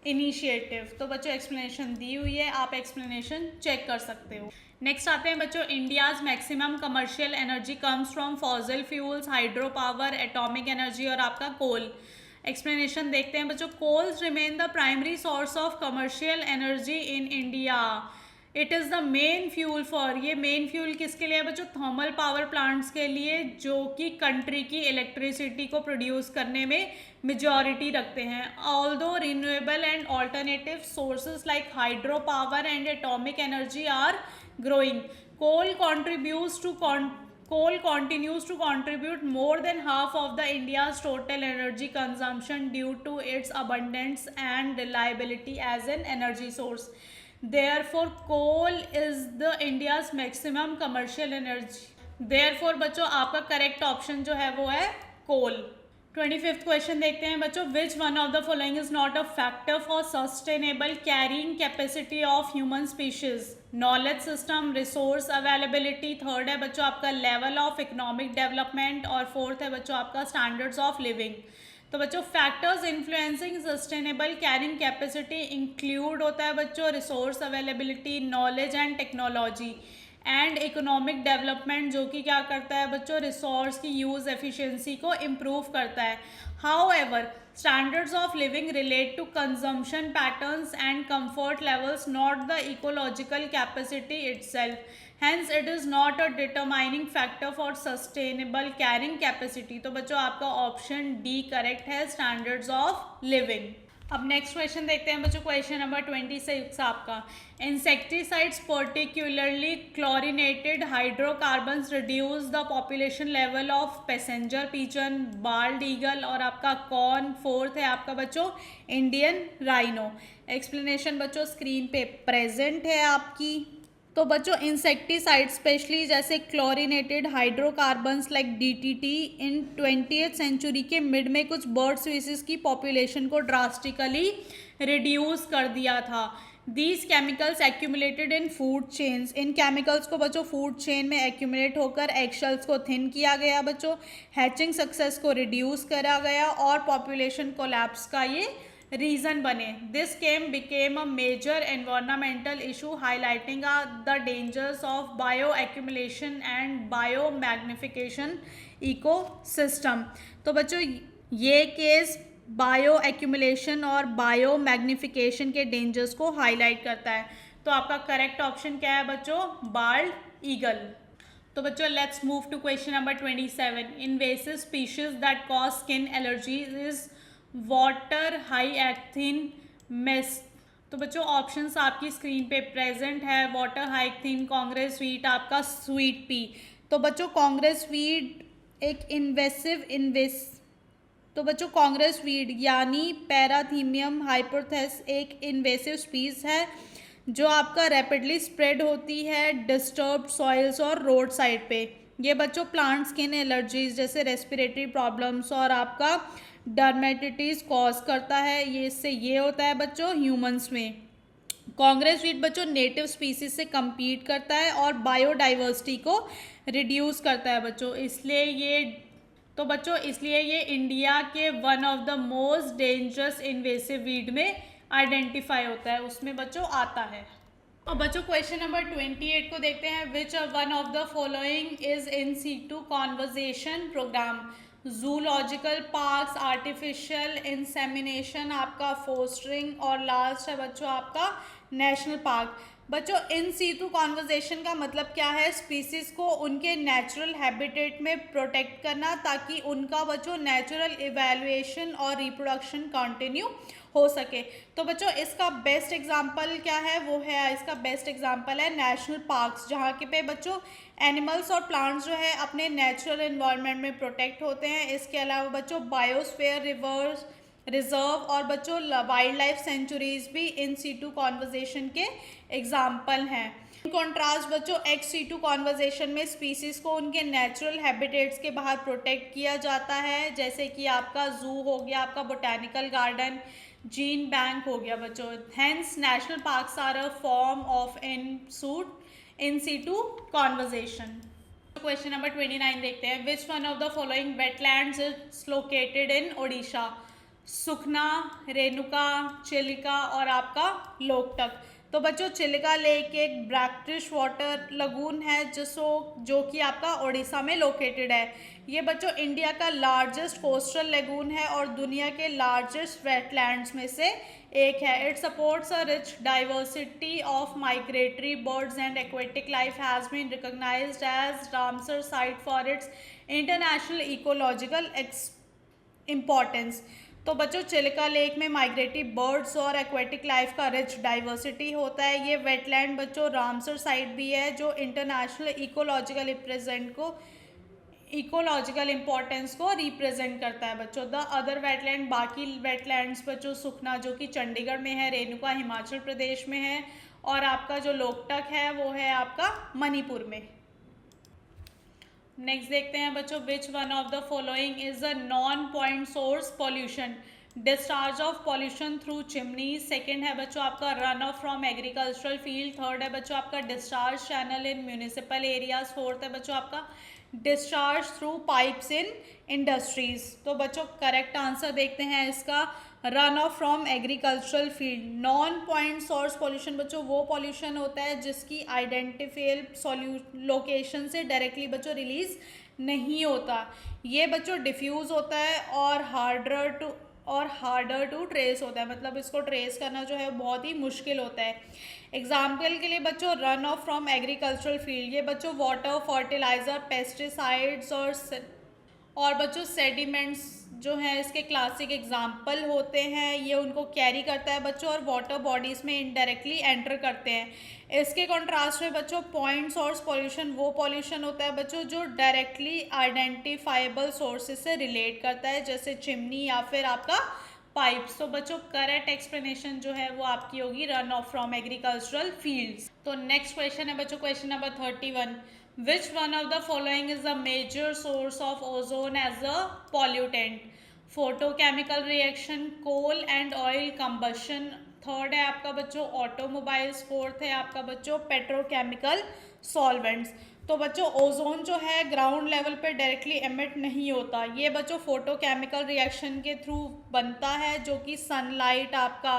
initiative. तो बच्चों एक्सप्लेनेशन दी हुई है, आप एक्सप्लेनेशन चेक कर सकते हो। नेक्स्ट आते हैं बच्चों, India's maximum commercial energy comes from fossil fuels, hydro power, atomic energy और आपका कोल। एक्सप्लेनेशन देखते हैं बच्चों, coals remain the primary source of commercial energy in India. It is the main fuel for, ये main fuel किसके लिए है बच्चों? थर्मल पावर प्लांट्स के लिए, जो कि कंट्री की इलेक्ट्रिसिटी को प्रोड्यूस करने में मेजॉरिटी रखते हैं। Although renewable and alternative sources like hydro power and atomic energy are growing, coal continues to contribute more than half of the India's total energy consumption due to its abundance and reliability as an energy source. Therefore coal is the India's maximum commercial energy. Therefore बच्चों आपका correct option जो है वो है कोल। 25th question देखते हैं बच्चों, विच one of the following is not a factor for sustainable carrying capacity of human species? Knowledge system, resource availability, third है बच्चों आपका लेवल ऑफ इकोनॉमिक डेवलपमेंट और फोर्थ है बच्चों आपका स्टैंडर्ड्स ऑफ लिविंग। तो बच्चों factors influencing sustainable carrying capacity include होता है बच्चों resource availability, knowledge and technology and economic development, जो कि क्या करता है बच्चों रिसोर्स की यूज़ एफिशिएंसी को इम्प्रूव करता है। However standards of living relate to consumption patterns and comfort levels, not the ecological capacity itself, hence it is not a determining factor for sustainable carrying capacity. तो बच्चों आपका option D correct है, standards of living. अब next question देखते हैं बच्चों, question number 26 आपका, insecticides particularly chlorinated hydrocarbons reduce the population level of passenger pigeon, bald eagle और आपका कॉर्न, फोर्थ है आपका बच्चों इंडियन राइनो। एक्सप्लेनेशन बच्चों स्क्रीन पे प्रेजेंट है आपकी। तो बच्चों इंसेक्टिसाइड स्पेशली जैसे क्लोरिनेटेड हाइड्रोकार्बन्स लाइक डीटीटी इन 20th सेंचुरी के मिड में कुछ बर्ड स्पीसीज की पॉपुलेशन को ड्रास्टिकली रिड्यूस कर दिया था। These chemicals accumulated in food chains, in chemicals को बच्चों फूड चेन में एक्यूमुलेट होकर एगशेल्स को थिन किया गया बच्चों, हैचिंग सक्सेस को रिड्यूस करा गया और पॉपुलेशन कोलैप्स का ये रीजन बने। This became a major environmental issue highlighting the dangers of bio accumulation and bio magnification ecosystem. तो बच्चों ये केस बायो एक्यूमुलेशन और बायो मैग्निफिकेशन के डेंजर्स को हाईलाइट करता है। तो आपका करेक्ट ऑप्शन क्या है बच्चों? Bald eagle. तो बच्चों let's move to question number 27। Invasive species that cause skin allergies is water हाईएक्थिन मेस। तो बच्चों ऑप्शंस आपकी स्क्रीन पे प्रेजेंट है, वाटर हाईएक्थिन, कांग्रेस स्वीट, आपका स्वीट पी। तो बच्चों कांग्रेस स्वीट एक तो बच्चों कांग्रेस स्वीट यानी पैराथीमियम हाइपोथेस एक इन्वेसिव स्पीस है जो आपका रैपिडली स्प्रेड होती है डिस्टर्ब्ड सॉइल्स और रोड साइड पे। ये बच्चों प्लांट स्किन एलर्जीज जैसे रेस्पिरेटरी प्रॉब्लम्स और आपका डर्मेटिटिस कॉज करता है। ये इससे ये होता है बच्चों ह्यूमंस में। कांग्रेस स्वीट बच्चों नेटिव स्पीसीज से compete करता है और बायोडाइवर्सिटी को रिड्यूस करता है बच्चों, इसलिए ये इंडिया के one of the most dangerous invasive weed में आइडेंटिफाई होता है, उसमें बच्चों आता है। और बच्चों क्वेश्चन नंबर 28 को देखते हैं। Which one of the following is in situ conversation programme? Zoological parks, artificial insemination, आपका फोस्टरिंग, और लास्ट है बच्चों आपका नेशनल पार्क। बच्चों इन सीटू कॉन्वर्जेशन का मतलब क्या है? स्पीसीज को उनके नेचुरल हैबिटेट में प्रोटेक्ट करना ताकि उनका बच्चों नेचुरल इवैल्यूएशन और रिप्रोडक्शन कंटिन्यू हो सके। तो बच्चों इसका बेस्ट एग्जांपल क्या है? वो है, इसका बेस्ट एग्जांपल है नेशनल पार्क्स, जहाँ के पे बच्चों एनिमल्स और प्लांट्स जो है अपने नेचुरल एनवायरनमेंट में प्रोटेक्ट होते हैं। इसके अलावा बच्चों बायोस्फीयर रिजर्व और बच्चों वाइल्ड लाइफ सेंचुरीज भी इन सीटू कॉन्वर्जेशन के एग्जाम्पल हैं। इन कॉन्ट्रास्ट बच्चों एक्स सीटू कॉन्वर्जेशन में स्पीसीज को उनके नेचुरल हैबिटेट्स के बाहर प्रोटेक्ट किया जाता है, जैसे कि आपका जू हो गया, आपका बोटैनिकल गार्डन, जीन बैंक हो गया बच्चों। Hence national parks are a form of in situ conservation. Question number 29 देखते हैं। Which one of the following wetlands is located in Odisha? Sukhna, Renuka, Chilika और आपका लोकटक। तो बच्चों चिलिका लेक एक ब्रैक्टिश वाटर लगून है जो कि आपका ओडिशा में लोकेटेड है। ये बच्चों इंडिया का लार्जेस्ट कोस्टल लगून है और दुनिया के लार्जेस्ट वेटलैंड्स में से एक है। It supports a rich diversity of migratory birds and aquatic life, has been recognised as Ramsar site for its international ecological importance. तो बच्चों चिलिका लेक में माइग्रेटरी बर्ड्स और एक्वेटिक लाइफ का रिच डाइवर्सिटी होता है। ये वेटलैंड बच्चों रामसर साइट भी है जो इंटरनेशनल इकोलॉजिकल इम्पोर्टेंस को रिप्रेजेंट करता है बच्चों। द अदर वेटलैंड, बाकी वेटलैंड्स बच्चों सुखना जो कि चंडीगढ़ में है, रेणुका हिमाचल प्रदेश में है, और आपका जो लोकटक है वो है आपका मणिपुर में। नेक्स्ट देखते हैं बच्चों। विच one of the following is a non point source pollution? Discharge of pollution through chimney. Second है बच्चों आपका run of from agricultural field. Third है बच्चों आपका discharge channel in municipal areas. Fourth है बच्चों आपका डिस्चार्ज थ्रू पाइप्स इन industries. तो बच्चों करेक्ट आंसर देखते हैं इसका, run of from agricultural field. Non point source pollution बच्चों वो पॉल्यूशन होता है जिसकी आइडेंटिफाइड लोकेशन से डायरेक्टली बच्चों रिलीज नहीं होता। ये बच्चों डिफ्यूज होता है और हार्डर टू ट्रेस होता है, मतलब इसको ट्रेस करना जो है बहुत ही मुश्किल होता है। एग्जाम्पल के लिए बच्चों run of from agricultural field, ये बच्चों वाटर, फर्टिलाइजर, पेस्टिसाइड्स और बच्चों सेडिमेंट्स जो हैं इसके क्लासिक एग्जाम्पल होते हैं। ये उनको कैरी करता है बच्चों और वाटर बॉडीज़ में इनडायरेक्टली एंटर करते हैं। इसके कॉन्ट्रास्ट में बच्चों पॉइंट सोर्स पॉल्यूशन वो पॉल्यूशन होता है बच्चों जो डायरेक्टली आइडेंटिफाइबल सोर्सेज से रिलेट करता है, जैसे चिमनी या फिर आपका पाइप्स। तो बच्चों करेक्ट एक्सप्लेनेशन जो है वो आपकी होगी run of from agricultural fields. तो नेक्स्ट क्वेश्चन है बच्चों question number 31। Which one of the following is a major source of ozone as a pollutant? Photochemical reaction, coal and oil combustion। Third है आपका बच्चों ऑटोमोबाइल्स। फोर्थ है आपका बच्चों petrochemical solvents. तो बच्चों ओजोन जो है ग्राउंड लेवल पे डायरेक्टली एमिट नहीं होता, ये बच्चों फोटोकेमिकल रिएक्शन के थ्रू बनता है, जो कि सनलाइट आपका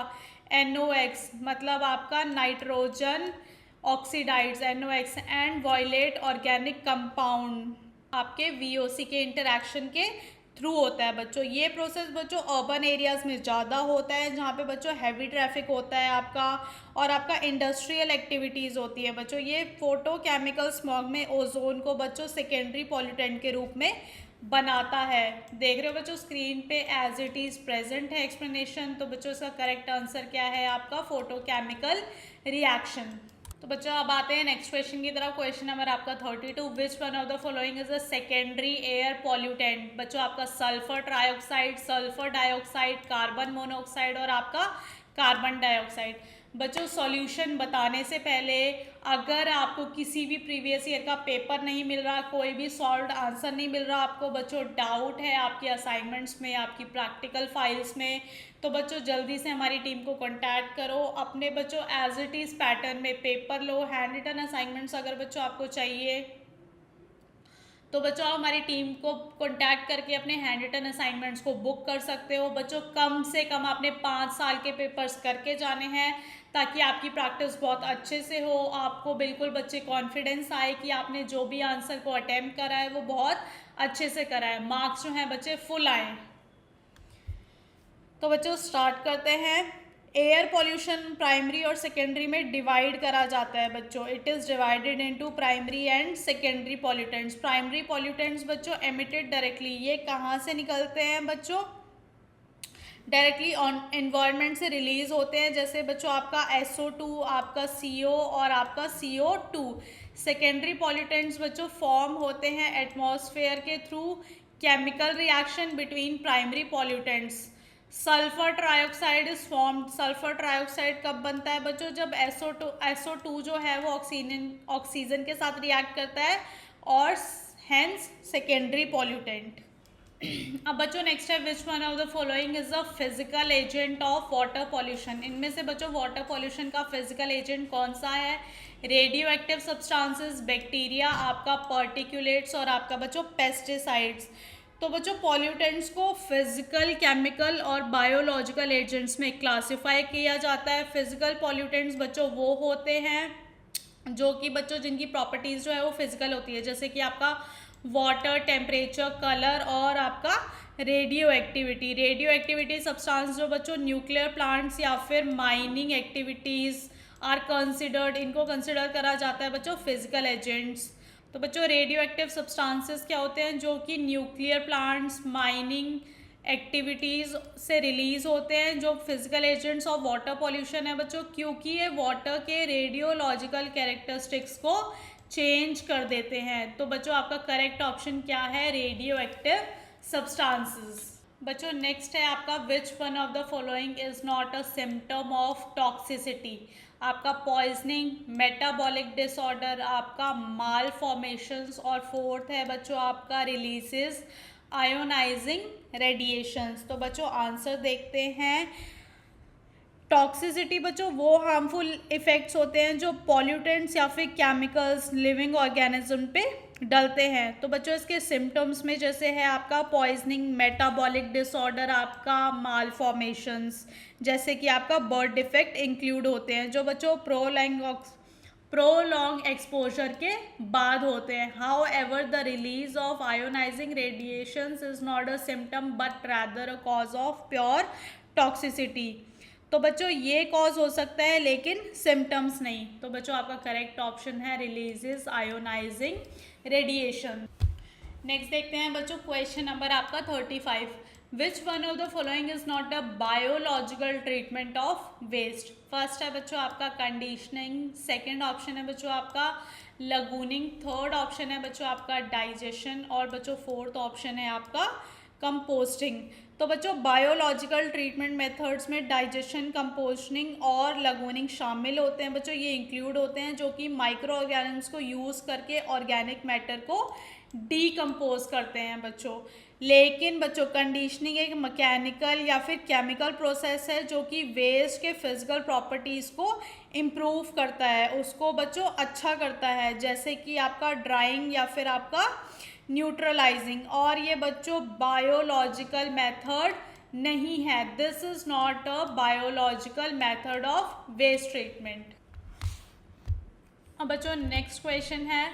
NOx मतलब आपका nitrogen oxides NOx and volatile organic compound आपके VOC के इंटरेक्शन के थ्रू होता है बच्चों। ये प्रोसेस बच्चों अर्बन एरियाज़ में ज़्यादा होता है जहाँ पे बच्चों हैवी ट्रैफिक होता है आपका और आपका इंडस्ट्रियल एक्टिविटीज़ होती है बच्चों। ये फोटोकेमिकल स्मॉग में ओजोन को बच्चों सेकेंडरी पॉल्यूटेंट के रूप में बनाता है। देख रहे हो बच्चों स्क्रीन पे एज इट इज़ प्रेजेंट है एक्सप्लेनेशन। तो बच्चों इसका करेक्ट आंसर क्या है आपका फोटोकेमिकल रिएक्शन। तो बच्चों अब आते हैं नेक्स्ट क्वेश्चन की तरफ। क्वेश्चन नंबर आपका 32। विच one of the following is a secondary air pollutant? बच्चों आपका sulphur trioxide, sulphur dioxide, carbon monoxide और आपका कार्बन डाइऑक्साइड। बच्चों सॉल्यूशन बताने से पहले अगर आपको किसी भी प्रीवियस ईयर का पेपर नहीं मिल रहा, कोई भी सॉल्व्ड आंसर नहीं मिल रहा, आपको बच्चों डाउट है आपकी असाइनमेंट्स में, आपकी प्रैक्टिकल फाइल्स में, तो बच्चों जल्दी से हमारी टीम को कांटेक्ट करो। अपने बच्चों एज इट इज़ पैटर्न में पेपर लो, हैंड रिटन असाइनमेंट्स अगर बच्चों आपको चाहिए तो बच्चों आप हमारी टीम को कांटेक्ट करके अपने हैंड रिटन असाइनमेंट्स को बुक कर सकते हो। बच्चों कम से कम आपने 5 साल के पेपर्स करके जाने हैं ताकि आपकी प्रैक्टिस बहुत अच्छे से हो, आपको बिल्कुल बच्चे कॉन्फिडेंस आए कि आपने जो भी आंसर को अटेम्प्ट करा है वो बहुत अच्छे से करा है, मार्क्स जो हैं बच्चे फुल आए। तो बच्चों स्टार्ट करते हैं। एयर पॉल्यूशन प्राइमरी और सेकेंडरी में डिवाइड करा जाता है बच्चों। It is divided into primary and secondary pollutants. Primary pollutants बच्चों एमिटेड डायरेक्टली, ये कहाँ से निकलते हैं बच्चों? डायरेक्टली ऑन एनवायरनमेंट से रिलीज होते हैं, जैसे बच्चों आपका SO2, आपका CO और आपका CO2। सेकेंडरी पॉल्यूटेंट्स बच्चों फॉर्म होते हैं एटमॉस्फेयर के through chemical reaction between primary pollutants. Sulphur trioxide is formed. Sulphur trioxide कब बनता है बच्चों? जब SO2 जो है वो ऑक्सीजन के साथ रिएक्ट करता है और हेंस सेकेंडरी पॉल्यूटेंट। अब बच्चों नेक्स्ट है विच one of the following is the physical agent of water pollution. इनमें से बच्चों वाटर पॉल्यूशन का फिजिकल एजेंट कौन सा है? रेडियो एक्टिव सब्सटेंसेस, बैक्टीरिया, आपका पार्टिकुलेट्स और आपका बच्चों पेस्टिसाइड्स। तो बच्चों पॉल्यूटेंट्स को फिजिकल, केमिकल और बायोलॉजिकल एजेंट्स में क्लासिफाई किया जाता है। फिजिकल पॉल्यूटेंट्स बच्चों वो होते हैं जो कि बच्चों जिनकी प्रॉपर्टीज जो है वो फिजिकल होती है, जैसे कि आपका वाटर, टेम्परेचर, कलर और आपका radio activity. Radio activity substance जो बच्चों न्यूक्लियर प्लांट्स या फिर माइनिंग एक्टिविटीज़ आर कंसिडर्ड, इनको कंसिडर करा जाता है बच्चों फिजिकल एजेंट्स। तो बच्चों रेडियो एक्टिव सब्सटेंसेस क्या होते हैं? जो कि न्यूक्लियर प्लांट्स, माइनिंग एक्टिविटीज़ से रिलीज होते हैं, जो physical agents of water pollution है बच्चों, क्योंकि ये वाटर के रेडियोलॉजिकल कैरेक्टरिस्टिक्स को चेंज कर देते हैं। तो बच्चों आपका करेक्ट ऑप्शन क्या है? Radio active substances. बच्चों नेक्स्ट है आपका which one of the following is not a symptom of toxicity. आपका पॉइजनिंग, मेटाबॉलिक डिसऑर्डर, आपका माल फॉर्मेशंस और फोर्थ है बच्चों आपका रिलीजेस आयोनाइजिंग रेडिएशंस। तो बच्चों आंसर देखते हैं। टॉक्सिसिटी बच्चों वो हार्मफुल इफ़ेक्ट्स होते हैं जो पॉल्यूटेंट्स या फिर केमिकल्स लिविंग ऑर्गेनिज्म पे डलते हैं। तो बच्चों इसके सिम्टम्स में जैसे है आपका पॉइजनिंग, मेटाबॉलिक डिसऑर्डर, आपका माल फॉर्मेशंस, जैसे कि आपका बर्थ डिफेक्ट इंक्लूड होते हैं, जो बच्चों प्रोलॉन्ग एक्सपोजर के बाद होते हैं। However the release of ionising radiations is not a symptom but rather a cause of pure toxicity. तो बच्चों ये कॉज हो सकता है लेकिन सिम्टम्स नहीं। तो बच्चों आपका करेक्ट ऑप्शन है रिलीजेस आयोनाइजिंग रेडिएशन। नेक्स्ट देखते हैं बच्चों क्वेश्चन नंबर आपका 35। Which one of the following is not a biological treatment of waste. First है बच्चों आपका कंडीशनिंग, सेकेंड ऑप्शन है बच्चों आपका लगूनिंग, थर्ड ऑप्शन है बच्चों आपका डाइजेशन और बच्चों फोर्थ ऑप्शन है आपका कंपोस्टिंग। तो बच्चों बायोलॉजिकल ट्रीटमेंट मेथड्स में डाइजेशन, कंपोस्टिंग और लगूनिंग शामिल होते हैं बच्चों। ये इंक्लूड होते हैं जो कि माइक्रो ऑर्गेनिम्स को यूज़ करके ऑर्गेनिक मैटर को डीकम्पोज करते हैं बच्चों। लेकिन बच्चों कंडीशनिंग एक मैकेनिकल या फिर केमिकल प्रोसेस है जो कि वेस्ट के फिजिकल प्रॉपर्टीज़ को इम्प्रूव करता है, उसको बच्चों अच्छा करता है, जैसे कि आपका ड्राइंग या फिर आपका न्यूट्रलाइजिंग। और ये बच्चों बायोलॉजिकल मेथड नहीं है। This is not a biological method of waste treatment. अब बच्चों नेक्स्ट क्वेश्चन है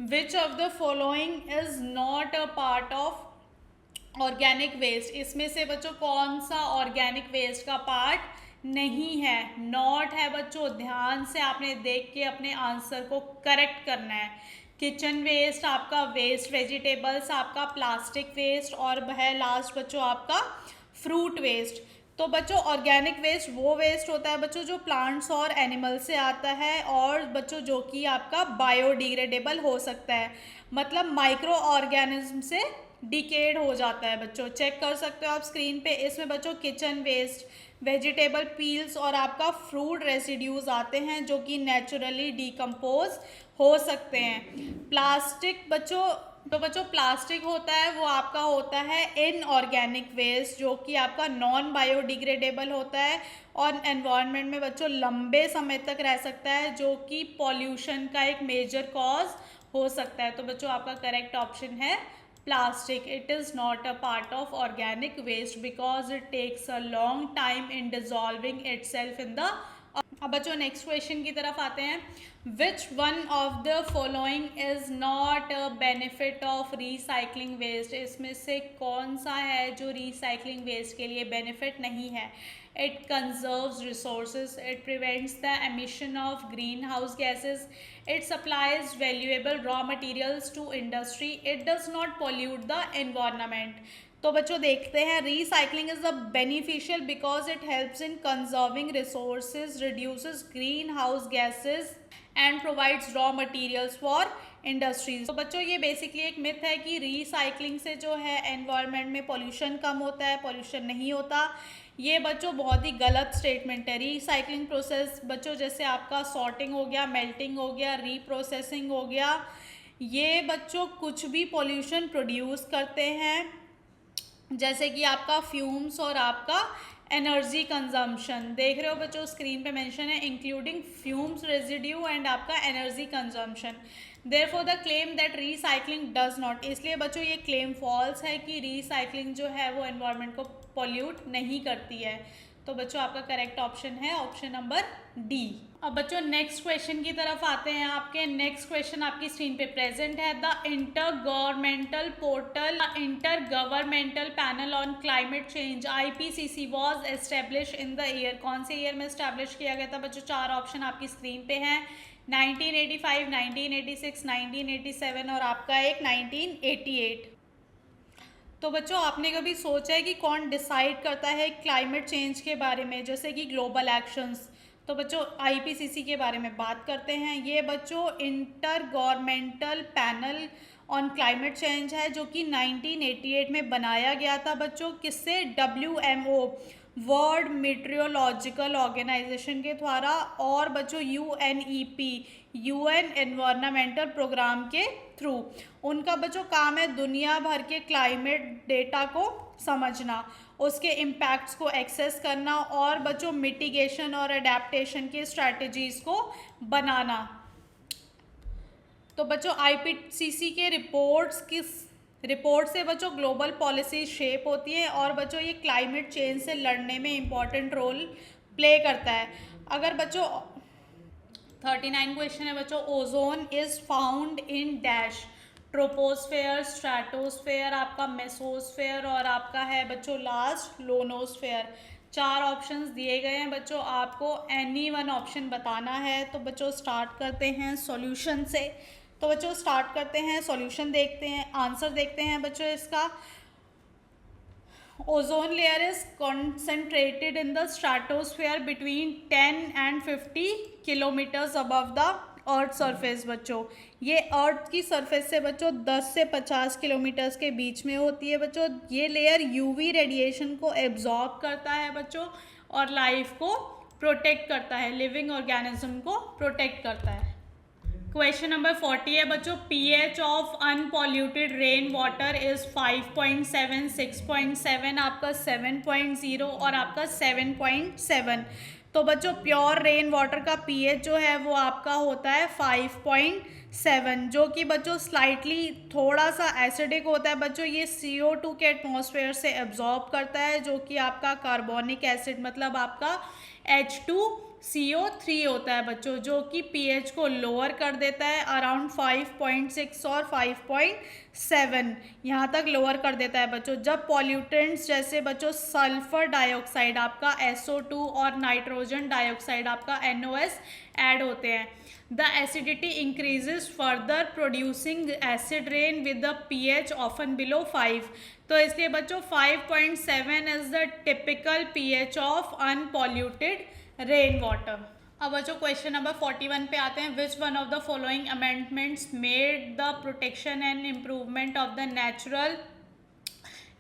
which of the following is not a part of organic waste. इसमें से बच्चों कौन सा ऑर्गेनिक वेस्ट का पार्ट नहीं है? नॉट है बच्चों, ध्यान से आपने देख के अपने आंसर को करेक्ट करना है। किचन वेस्ट, आपका वेस्ट वेजिटेबल्स, आपका प्लास्टिक वेस्ट और है लास्ट बच्चों आपका फ्रूट वेस्ट। तो बच्चों ऑर्गेनिक वेस्ट वो वेस्ट होता है बच्चों जो प्लांट्स और एनिमल से आता है और बच्चों जो कि आपका बायोडिग्रेडेबल हो सकता है, मतलब माइक्रो ऑर्गेनिज्म से डिकेड हो जाता है बच्चों। चेक कर सकते हो आप स्क्रीन पे। इसमें बच्चों किचन वेस्ट, वेजिटेबल पील्स और आपका फ्रूट रेसिड्यूज आते हैं जो कि नेचुरली डिकम्पोज हो सकते हैं। प्लास्टिक बच्चों, तो बच्चों प्लास्टिक होता है वो आपका होता है इनऑर्गेनिक वेस्ट जो कि आपका नॉन बायोडिग्रेडेबल होता है और एनवायरनमेंट में बच्चों लंबे समय तक रह सकता है, जो कि पॉल्यूशन का एक मेजर कॉज हो सकता है। तो बच्चों आपका करेक्ट ऑप्शन है plastic. It is not a part of organic waste because it takes a long time in dissolving itself in the. अब बच्चों नेक्स्ट क्वेश्चन की तरफ आते हैं। Which one of the following is not a benefit of recycling waste? इसमें से कौन सा है जो रिसाइकलिंग वेस्ट के लिए बेनिफिट नहीं है? It conserves resources, it prevents the emission of green house gases, it supplies valuable raw materials to industry, it does not pollute the environment. तो बच्चों देखते हैं, recycling is the beneficial because it helps in conserving resources, reduces green house gases and provides raw materials for industries. तो बच्चों ये basically एक myth है कि रिसाइकलिंग से जो है एनवायरनमेंट में पोल्यूशन कम होता है, पोल्यूशन नहीं होता। ये बच्चों बहुत ही गलत स्टेटमेंट है। रिसाइकलिंग प्रोसेस बच्चों जैसे आपका सॉर्टिंग हो गया, मेल्टिंग हो गया, रीप्रोसेसिंग हो गया, ये बच्चों कुछ भी पोल्यूशन प्रोड्यूस करते हैं, जैसे कि आपका फ्यूम्स और आपका एनर्जी कंजम्पशन। देख रहे हो बच्चों स्क्रीन पे मेंशन है इंक्लूडिंग फ्यूम्स, रेजिड्यू एंड आपका energy consumption. Therefore the claim that recycling does not, इसलिए बच्चों ये क्लेम फॉल्स है कि रिसाइकलिंग जो है वो एनवायरनमेंट को पोल्यूट नहीं करती है। तो बच्चों आपका करेक्ट ऑप्शन है ऑप्शन नंबर डी। अब बच्चों नेक्स्ट क्वेश्चन की तरफ आते हैं। आपके नेक्स्ट क्वेश्चन आपकी स्क्रीन पे प्रेजेंट है। The inter governmental panel on climate change IPCC was establish in the year, कौन से ईयर में एस्टेब्लिश किया गया था? बच्चों चार ऑप्शन आपकी स्क्रीन पे हैं, 1985, 1986, 1987 और आपका एक 1988। तो बच्चों आपने कभी सोचा है कि कौन डिसाइड करता है क्लाइमेट चेंज के बारे में, जैसे कि ग्लोबल एक्शंस? तो बच्चों IPCC के बारे में बात करते हैं। ये बच्चों inter governmental panel on climate change है जो कि 1988 में बनाया गया था बच्चों। किससे? WMO वर्ल्ड मीटरोलॉजिकल ऑर्गेनाइजेशन के द्वारा, और बच्चों UNEP UN एनवायरमेंटल प्रोग्राम के थ्रू। उनका बच्चों काम है दुनिया भर के क्लाइमेट डेटा को समझना, उसके इम्पैक्ट्स को एक्सेस करना और बच्चों मिटिगेशन और अडेप्टेशन की स्ट्रैटेजीज को बनाना। तो बच्चों IPCC के रिपोर्ट से बच्चों ग्लोबल पॉलिसी शेप होती है और बच्चों ये क्लाइमेट चेंज से लड़ने में इम्पॉर्टेंट रोल प्ले करता है। अगर बच्चों 39 क्वेश्चन है बच्चों, ozone is found in dash, troposphere, stratosphere, आपका मेसोस्फेयर और आपका है बच्चों लास्ट लोनोस्फेयर। चार ऑप्शंस दिए गए हैं बच्चों, आपको एनी वन ऑप्शन बताना है। तो बच्चों स्टार्ट करते हैं सॉल्यूशन से। तो बच्चों स्टार्ट करते हैं सॉल्यूशन, देखते हैं आंसर, देखते हैं बच्चों इसका। Ozone layer is concentrated in the stratosphere between 10 and 50 kilometres above the earth surface. बच्चों ये अर्थ की सरफेस से बच्चों 10 से 50 किलोमीटर्स के बीच में होती है बच्चों। ये लेयर UV रेडिएशन को एब्जॉर्ब करता है बच्चों और लाइफ को प्रोटेक्ट करता है, लिविंग ऑर्गेनिज्म को प्रोटेक्ट करता है। क्वेश्चन नंबर 40 है बच्चों, pH of unpolluted rain water is 5.7, 6.7, आपका 7.0 और आपका 7.7। तो बच्चों प्योर रेन वाटर का pH जो है वो आपका होता है 5.7, जो कि बच्चों स्लाइटली थोड़ा सा एसिडिक होता है बच्चों। ये CO2 के एटमॉस्फेयर से एब्जॉर्ब करता है, जो कि आपका कार्बोनिक एसिड मतलब आपका H2CO3 होता है बच्चों, जो कि pH को लोअर कर देता है अराउंड 5.6 और 5.7 यहाँ तक लोअर कर देता है बच्चों। जब पॉल्यूटेंट्स जैसे बच्चों सल्फर डाइऑक्साइड आपका SO2 और नाइट्रोजन डाइऑक्साइड आपका NOS ऐड होते हैं, the acidity increases further producing acid rain with the pH often below 5। तो इसलिए बच्चों 5.7 is the typical pH of unpolluted rain water. अब बच्चों क्वेश्चन नंबर 41 पे आते हैं। Which one of the following amendments made the protection and improvement of the natural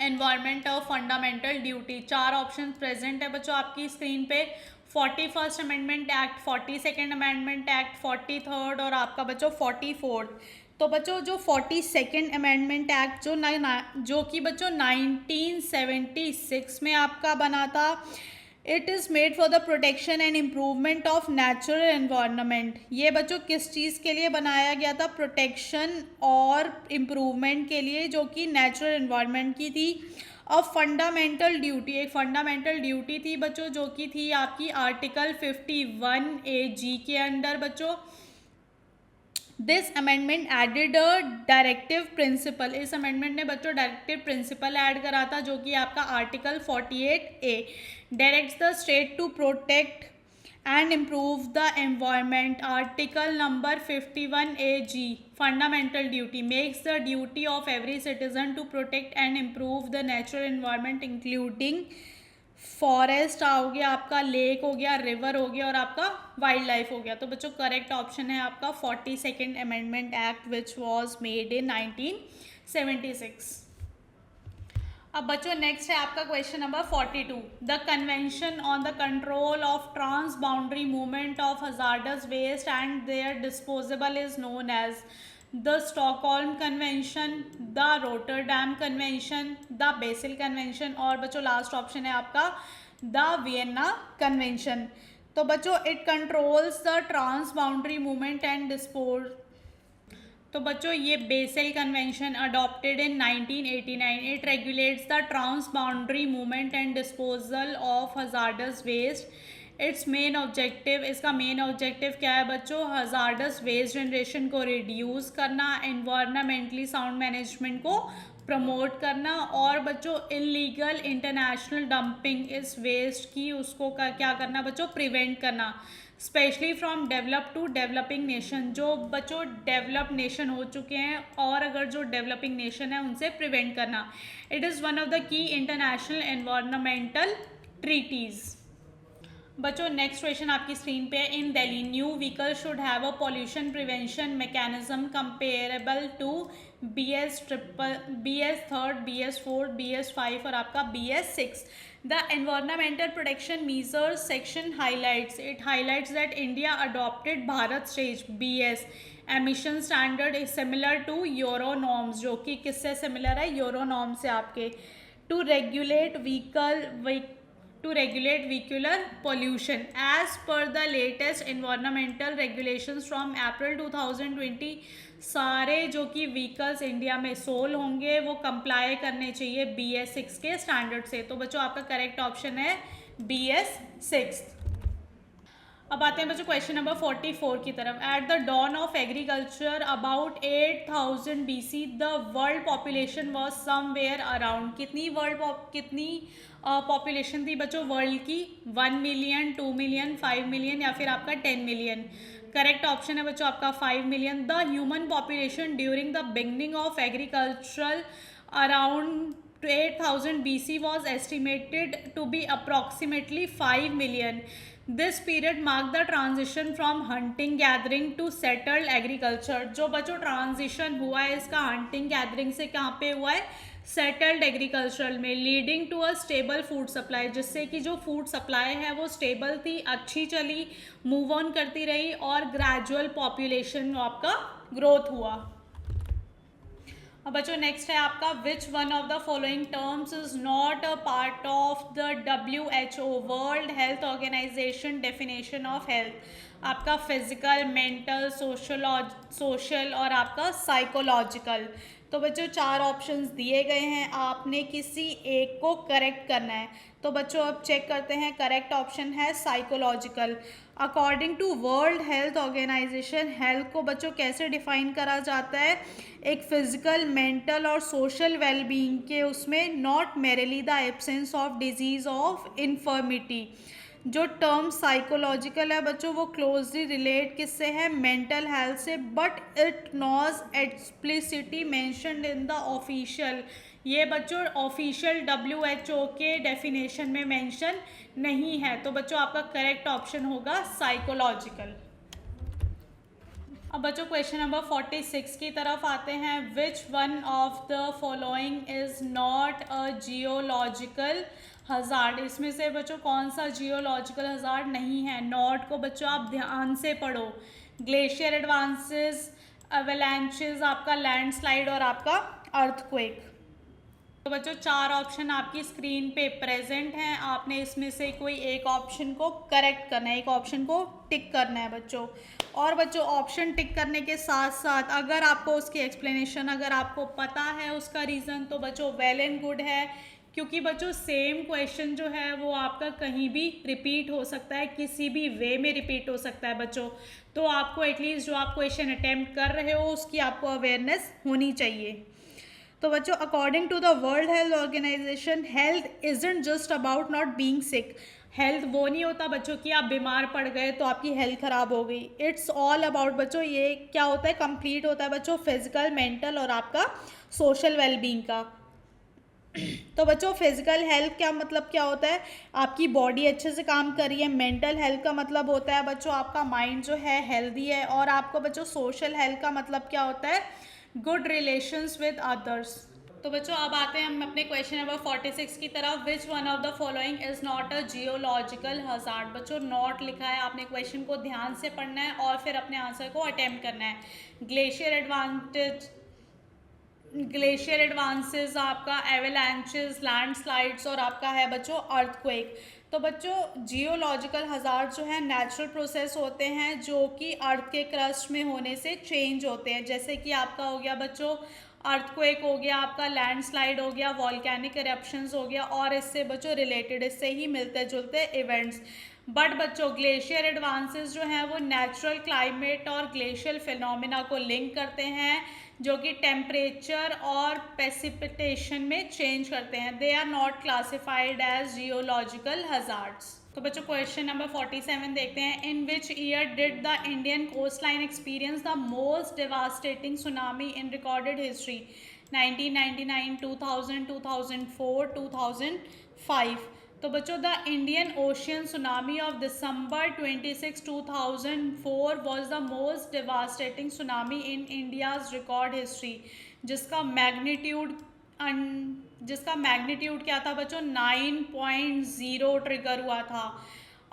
environment of fundamental duty? चार option present है बच्चों आपकी स्क्रीन पे, 41st amendment act, 42nd amendment act, 43rd और आपका बच्चों 44th। तो बच्चों जो 42nd अमेंडमेंट एक्ट जो कि बच्चों 1976 में आपका बना था, it is made for the protection and improvement of natural environment. ये बच्चों किस चीज़ के लिए बनाया गया था? प्रोटेक्शन और इम्प्रूवमेंट के लिए, जो कि नेचुरल एनवायरनमेंट की थी। अब फंडामेंटल ड्यूटी, एक फंडामेंटल ड्यूटी थी बच्चों, जो कि थी आपकी आर्टिकल 51A(g) के अंडर बच्चों। This amendment added a directive principle, इस अमेंडमेंट ने बच्चों डायरेक्टिव प्रिंसिपल ऐड करा था, जो कि आपका article 48A directs the state to protect and improve the environment. Article number 51A(g) fundamental duty makes the duty of every citizen to protect and improve the natural environment including forest हो गया, आपका lake हो गया, river हो गया और आपका wild life हो गया। तो बच्चों करेक्ट ऑप्शन है आपका 42nd amendment act which was made in 1976। अब बच्चों नेक्स्ट है आपका question number 42। The convention on the control of transboundary movement of hazardous waste and their disposable is known as the Stockholm convention, the Rotterdam convention, the Basel convention और बच्चों last option है आपका the Vienna convention. तो बच्चों it controls the transboundary movement and dispose. तो बच्चों ये Basel convention adopted in 1989, it regulates the transboundary movement and disposal of hazardous waste. Its main objective, इसका main objective क्या है बच्चों? Hazardous waste generation को reduce करना, environmentally sound management को प्रमोट करना और बच्चों इलीगल इंटरनेशनल डंपिंग इस वेस्ट की उसको क्या करना बच्चों? प्रिवेंट करना, specially from develop to developing nation. जो बच्चों डेवलप नेशन हो चुके हैं और अगर जो डेवलपिंग नेशन है उनसे प्रिवेंट करना। It is one of the key international environmental treaties. बच्चों नेक्स्ट क्वेश्चन आपकी स्क्रीन पे है। In Delhi new vehicle should have a pollution prevention mechanism comparable to BS triple, BS third, BS fourth, BS 5 और आपका BS 6। The environmental protection measures section highlights, it highlights that India adopted Bharat stage BS emission standard is similar to Euro norms, जो कि किससे similar है? Euro norms से आपके। to regulate vehicular pollution as per the latest environmental regulations from April 2020, सारे जो कि vehicles India में सोल होंगे वो कंप्लाई करने चाहिए BS 6 के स्टैंडर्ड से। तो बच्चों आपका करेक्ट ऑप्शन है BS 6। अब आते हैं बच्चों क्वेश्चन नंबर 44 की तरफ। At the dawn of agriculture about 8000 BC the world population was somewhere around, कितनी पॉपुलेशन थी बच्चों वर्ल्ड की? 1 मिलियन, 2 मिलियन, 5 मिलियन या फिर आपका 10 मिलियन? करेक्ट ऑप्शन है बच्चों आपका 5 million. The human population during the beginning of agricultural around 8000 BC was estimated to be approximately 5 million. This period marked the transition from hunting gathering to settled agriculture। जो बच्चों transition हुआ है इसका hunting gathering से कहाँ पे हुआ है? सेटल्ड एग्रीकल्चरल में, leading to a stable food supply, जिससे कि जो फूड सप्लाई है वो स्टेबल थी, अच्छी चली, मूव ऑन करती रही और ग्रेजुअल पॉपुलेशन आपका ग्रोथ हुआ। अब बच्चों नेक्स्ट है आपका which one of the following terms is not a part of the WHO world health organization definition of health. आपका फिजिकल, मेंटल, सोशल और आपका साइकोलॉजिकल। तो बच्चों 4 ऑप्शंस दिए गए हैं, आपने किसी एक को करेक्ट करना है। तो बच्चों अब चेक करते हैं, करेक्ट ऑप्शन है psychological. According to world health organisation health को बच्चों कैसे डिफाइन करा जाता है? एक फिजिकल, मेंटल और सोशल वेलबींग के उसमें, not merely the absence of disease of infirmity. जो टर्म साइकोलॉजिकल है बच्चों वो क्लोजली रिलेट किससे है? मेंटल हेल्थ से, but it not explicitly mentioned in the official. ये बच्चों ऑफिशियल WHO के डेफिनेशन में मेंशन नहीं है। तो बच्चों आपका करेक्ट ऑप्शन होगा साइकोलॉजिकल। अब बच्चों क्वेश्चन नंबर 46 की तरफ आते हैं। Which one of the following is not a geological hazard? इसमें से बच्चों कौन सा जियोलॉजिकल हजार्ड नहीं है? नॉट को बच्चों आप ध्यान से पढ़ो। ग्लेशियर एडवांसेस, एवलांचेस, आपका लैंडस्लाइड और आपका अर्थक्वेक। तो बच्चों 4 ऑप्शन आपकी स्क्रीन पे प्रेजेंट हैं, आपने इसमें से कोई एक ऑप्शन को करेक्ट करना है, एक ऑप्शन को टिक करना है बच्चों। और बच्चों ऑप्शन टिक करने के साथ साथ अगर आपको उसकी एक्सप्लेनेशन अगर आपको पता है उसका रीज़न, तो बच्चों वेल एंड गुड है, क्योंकि बच्चों सेम क्वेश्चन जो है वो आपका कहीं भी रिपीट हो सकता है, किसी भी वे में रिपीट हो सकता है बच्चों। तो आपको एटलीस्ट जो आप क्वेश्चन अटेम्प्ट कर रहे हो उसकी आपको अवेयरनेस होनी चाहिए। तो बच्चों according to the World health organisation, health isn't just about not being sick. Health वो नहीं होता बच्चों कि आप बीमार पड़ गए तो आपकी हेल्थ ख़राब हो गई। इट्स ऑल अबाउट बच्चों, ये क्या होता है, कंप्लीट होता है बच्चों फिजिकल, मेंटल और आपका सोशल वेलबींग का। तो बच्चों फिजिकल हेल्थ क्या मतलब क्या होता है, आपकी बॉडी अच्छे से काम कर रही है। मेंटल हेल्थ का मतलब होता है बच्चों आपका माइंड जो है हेल्दी है। और आपको बच्चों सोशल हेल्थ का मतलब क्या होता है, गुड रिलेशंस विद अदर्स। तो बच्चों अब आते हैं हम अपने क्वेश्चन नंबर 46 की तरफ। Which one of the following is not a geological hazard. बच्चों नॉट लिखा है, आपने क्वेश्चन को ध्यान से पढ़ना है और फिर अपने आंसर को अटेम्प्ट करना है। ग्लेशियर एडवांसेस, आपका एवेलांचेस, लैंडस्लाइड्स और आपका है बच्चों अर्थक्वेक। तो बच्चों जियोलॉजिकल हजार्ड जो है नेचुरल प्रोसेस होते हैं जो कि अर्थ के क्रस्ट में होने से चेंज होते हैं। जैसे कि आपका हो गया बच्चों अर्थक्वेक हो गया, आपका लैंडस्लाइड हो गया, वॉल्केनिक इरप्शंस हो गया और इससे बच्चों रिलेटेड इससे ही मिलते जुलते इवेंट्स। बट बच्चों ग्लेशियर एडवांसेस जो हैं वो नेचुरल क्लाइमेट और ग्लेशियल फिनोमिना को लिंक करते हैं जो कि टेम्परेचर और प्रेसिपिटेशन में चेंज करते हैं। They are not classified as geological hazards. तो बच्चों क्वेश्चन नंबर 47 देखते हैं। In which year did the Indian coast line experience the most devastating tsunami in recorded history. 1999, 2000, 2004, 2005। तो बच्चों the Indian ocean tsunami of December 26, 2004 was the most devastating tsunami in India's record history, जिसका magnitude क्या था बच्चों, 9.0 trigger हुआ था।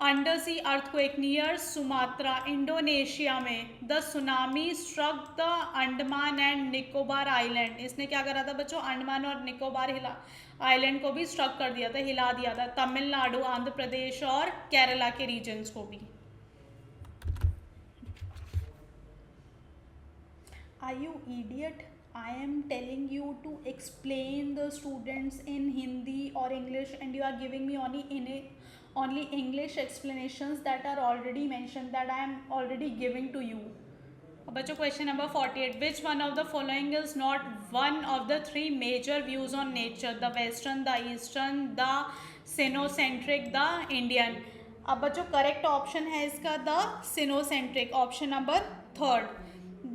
Under sea earthquake near Sumatra, Indonesia में। The tsunami struck the Andaman and Nicobar island. इसने क्या करा था बच्चों, अंडमान और निकोबार आइलैंड को भी स्ट्रक कर दिया था, हिला दिया था। तमिलनाडु, आंध्र प्रदेश और केरला के रीजन्स को भी। Are you idiot? I am telling you to explain the students in Hindi or English and you are giving me only English explanations that are already mentioned, that I am already giving to you. बच्चों question number 48। Which one of the following is not one of the 3 major views on nature, the western, the eastern, the sinocentric, the Indian. अब बच्चों correct option है इसका the sinocentric, option number 3rd।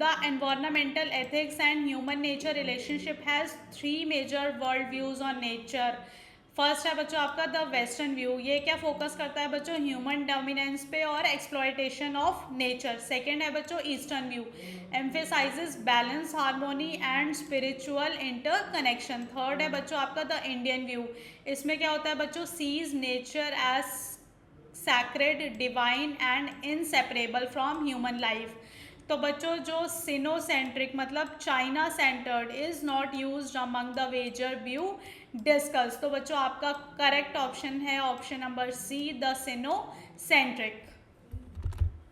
The environmental ethics and human nature relationship has 3 major world views on nature. First है बच्चों आपका the western view, ये क्या focus करता है बच्चों, ह्यूमन डोमिनेंस पे और एक्सप्लॉयटेशन ऑफ नेचर। सेकंड है बच्चों eastern view, emphasises balance, harmony and spiritual interconnection. Third है बच्चों आपका द इंडियन व्यू, इसमें क्या होता है बच्चों, sees nature as sacred, divine and inseparable from human life. तो बच्चों जो सिनोसेंट्रिक मतलब China centred is not used among the major view discuss. तो बच्चों आपका करेक्ट ऑप्शन है option number C, the sinocentric.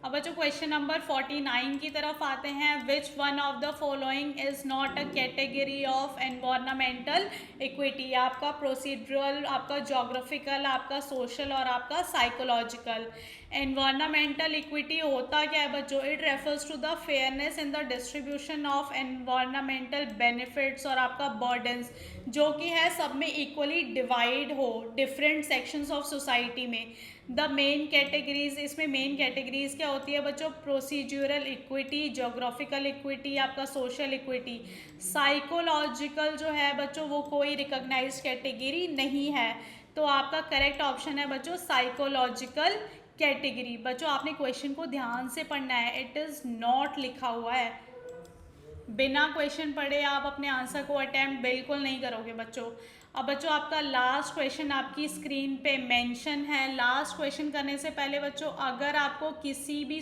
अब बच्चों क्वेश्चन नंबर 49 की तरफ आते हैं। Which one of the following is not a category of environmental equity. आपका प्रोसीड्यूरल, आपका जोग्राफिकल, आपका सोशल और आपका साइकोलॉजिकल। एनवायरमेंटल इक्विटी होता क्या है बच्चों, it refers to the fairness in the distribution of environmental benefits और आपका बर्डन्स, जो कि है सब में इक्वली डिवाइड हो डिफरेंट सेक्शंस ऑफ सोसाइटी में। द मेन कैटेगरीज, इसमें मेन कैटेगरीज क्या होती है बच्चों, प्रोसीड्यूरल इक्विटी, जोग्राफिकल इक्विटी, आपका सोशल इक्विटी। साइकोलॉजिकल जो है बच्चों वो कोई रिकॉग्नाइज्ड कैटेगरी नहीं है, तो आपका करेक्ट ऑप्शन है बच्चों साइकोलॉजिकल कैटेगरी। बच्चों आपने क्वेश्चन को ध्यान से पढ़ना है, इट इज़ नॉट लिखा हुआ है, बिना क्वेश्चन पढ़े आप अपने आंसर को अटेम्प्ट बिल्कुल नहीं करोगे बच्चों। अब बच्चों आपका लास्ट क्वेश्चन आपकी स्क्रीन पे मेंशन है। लास्ट क्वेश्चन करने से पहले बच्चों अगर आपको किसी भी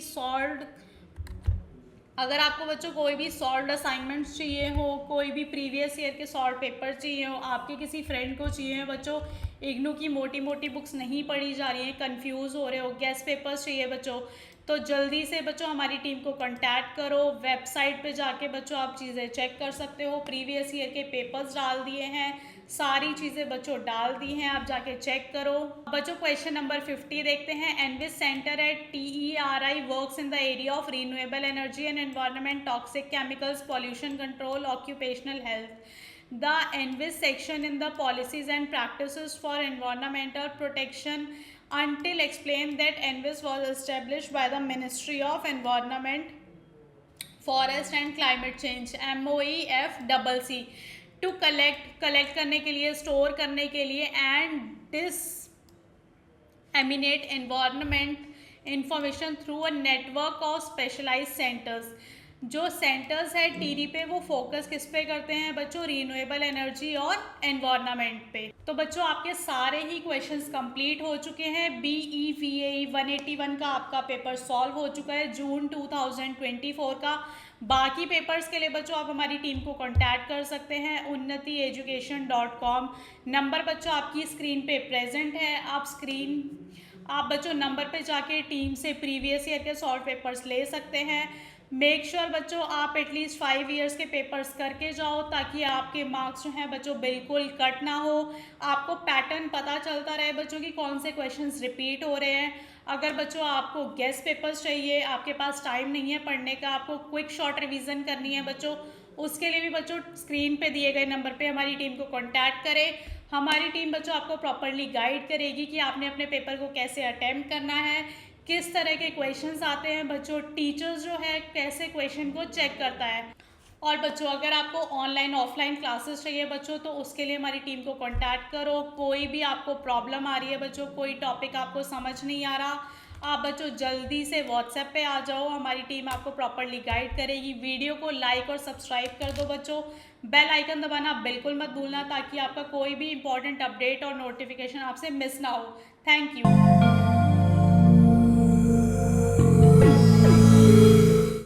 अगर आपको बच्चों कोई भी सॉल्व्ड असाइनमेंट्स चाहिए हो, कोई भी प्रीवियस ईयर के सॉल्व पेपर चाहिए हो, आपके किसी फ्रेंड को चाहिए हो बच्चों, इग्नू की मोटी मोटी बुक्स नहीं पढ़ी जा रही हैं, कंफ्यूज हो रहे हो, गेस्ट पेपर्स चाहिए बच्चों, तो जल्दी से बच्चों हमारी टीम को कांटेक्ट करो। वेबसाइट पे जाके बच्चों आप चीज़ें चेक कर सकते हो, प्रीवियस ईयर के पेपर्स डाल दिए हैं, सारी चीज़ें बच्चों डाल दी हैं, आप जाके चेक करो। बच्चों क्वेश्चन नंबर 50 देखते हैं। ENVIS centre at TERI works in the area of renewable energy and environment, toxic chemicals, pollution control, occupational health. The ENVIS section in the policies and practices for environmental protection until explained that ENVIS was established by the Ministry of Environment, Forest and Climate Change MOEFCC to collect करने के लिए, store करने के लिए and disseminate environment information through a network of specialized centers. जो centres है teary पे वो फोकस किस पे करते हैं बच्चों, रिन्यूएबल एनर्जी और एनवायरनमेंट पे। तो बच्चों आपके सारे ही क्वेश्चंस कंप्लीट हो चुके हैं। BEVAE 181 का आपका पेपर सॉल्व हो चुका है जून 2024 का। बाकी पेपर्स के लिए बच्चों आप हमारी टीम को कांटेक्ट कर सकते हैं unnatieducation.com। नंबर बच्चों आपकी स्क्रीन पे प्रेजेंट है, आप बच्चों नंबर पे जाके टीम से प्रीवियस ईयर के सॉल्व पेपर्स ले सकते हैं। मेक श्योर बच्चों आप एटलीस्ट 5 इयर्स के पेपर्स करके जाओ ताकि आपके मार्क्स जो हैं बच्चों बिल्कुल कट ना हो, आपको पैटर्न पता चलता रहे बच्चों की कौन से क्वेश्चंस रिपीट हो रहे हैं। अगर बच्चों आपको गेस्ट पेपर्स चाहिए, आपके पास टाइम नहीं है पढ़ने का, आपको क्विक शॉर्ट रिवीजन करनी है बच्चों, उसके लिए भी बच्चों स्क्रीन पे दिए गए नंबर पे हमारी टीम को कॉन्टैक्ट करें। हमारी टीम बच्चों आपको प्रॉपरली गाइड करेगी कि आपने अपने पेपर को कैसे अटेम्प्ट करना है, किस तरह के क्वेश्चंस आते हैं बच्चों, टीचर्स जो है कैसे क्वेश्चन को चेक करता है। और बच्चों अगर आपको ऑनलाइन ऑफलाइन क्लासेस चाहिए बच्चों तो उसके लिए हमारी टीम को कांटेक्ट करो। कोई भी आपको प्रॉब्लम आ रही है बच्चों, कोई टॉपिक आपको समझ नहीं आ रहा, आप बच्चों जल्दी से व्हाट्सएप पे आ जाओ, हमारी टीम आपको प्रॉपरली गाइड करेगी। वीडियो को लाइक और सब्सक्राइब कर दो बच्चों, बेल आइकन दबाना बिल्कुल मत भूलना ताकि आपका कोई भी इंपॉर्टेंट अपडेट और नोटिफिकेशन आपसे मिस ना हो। Thank you.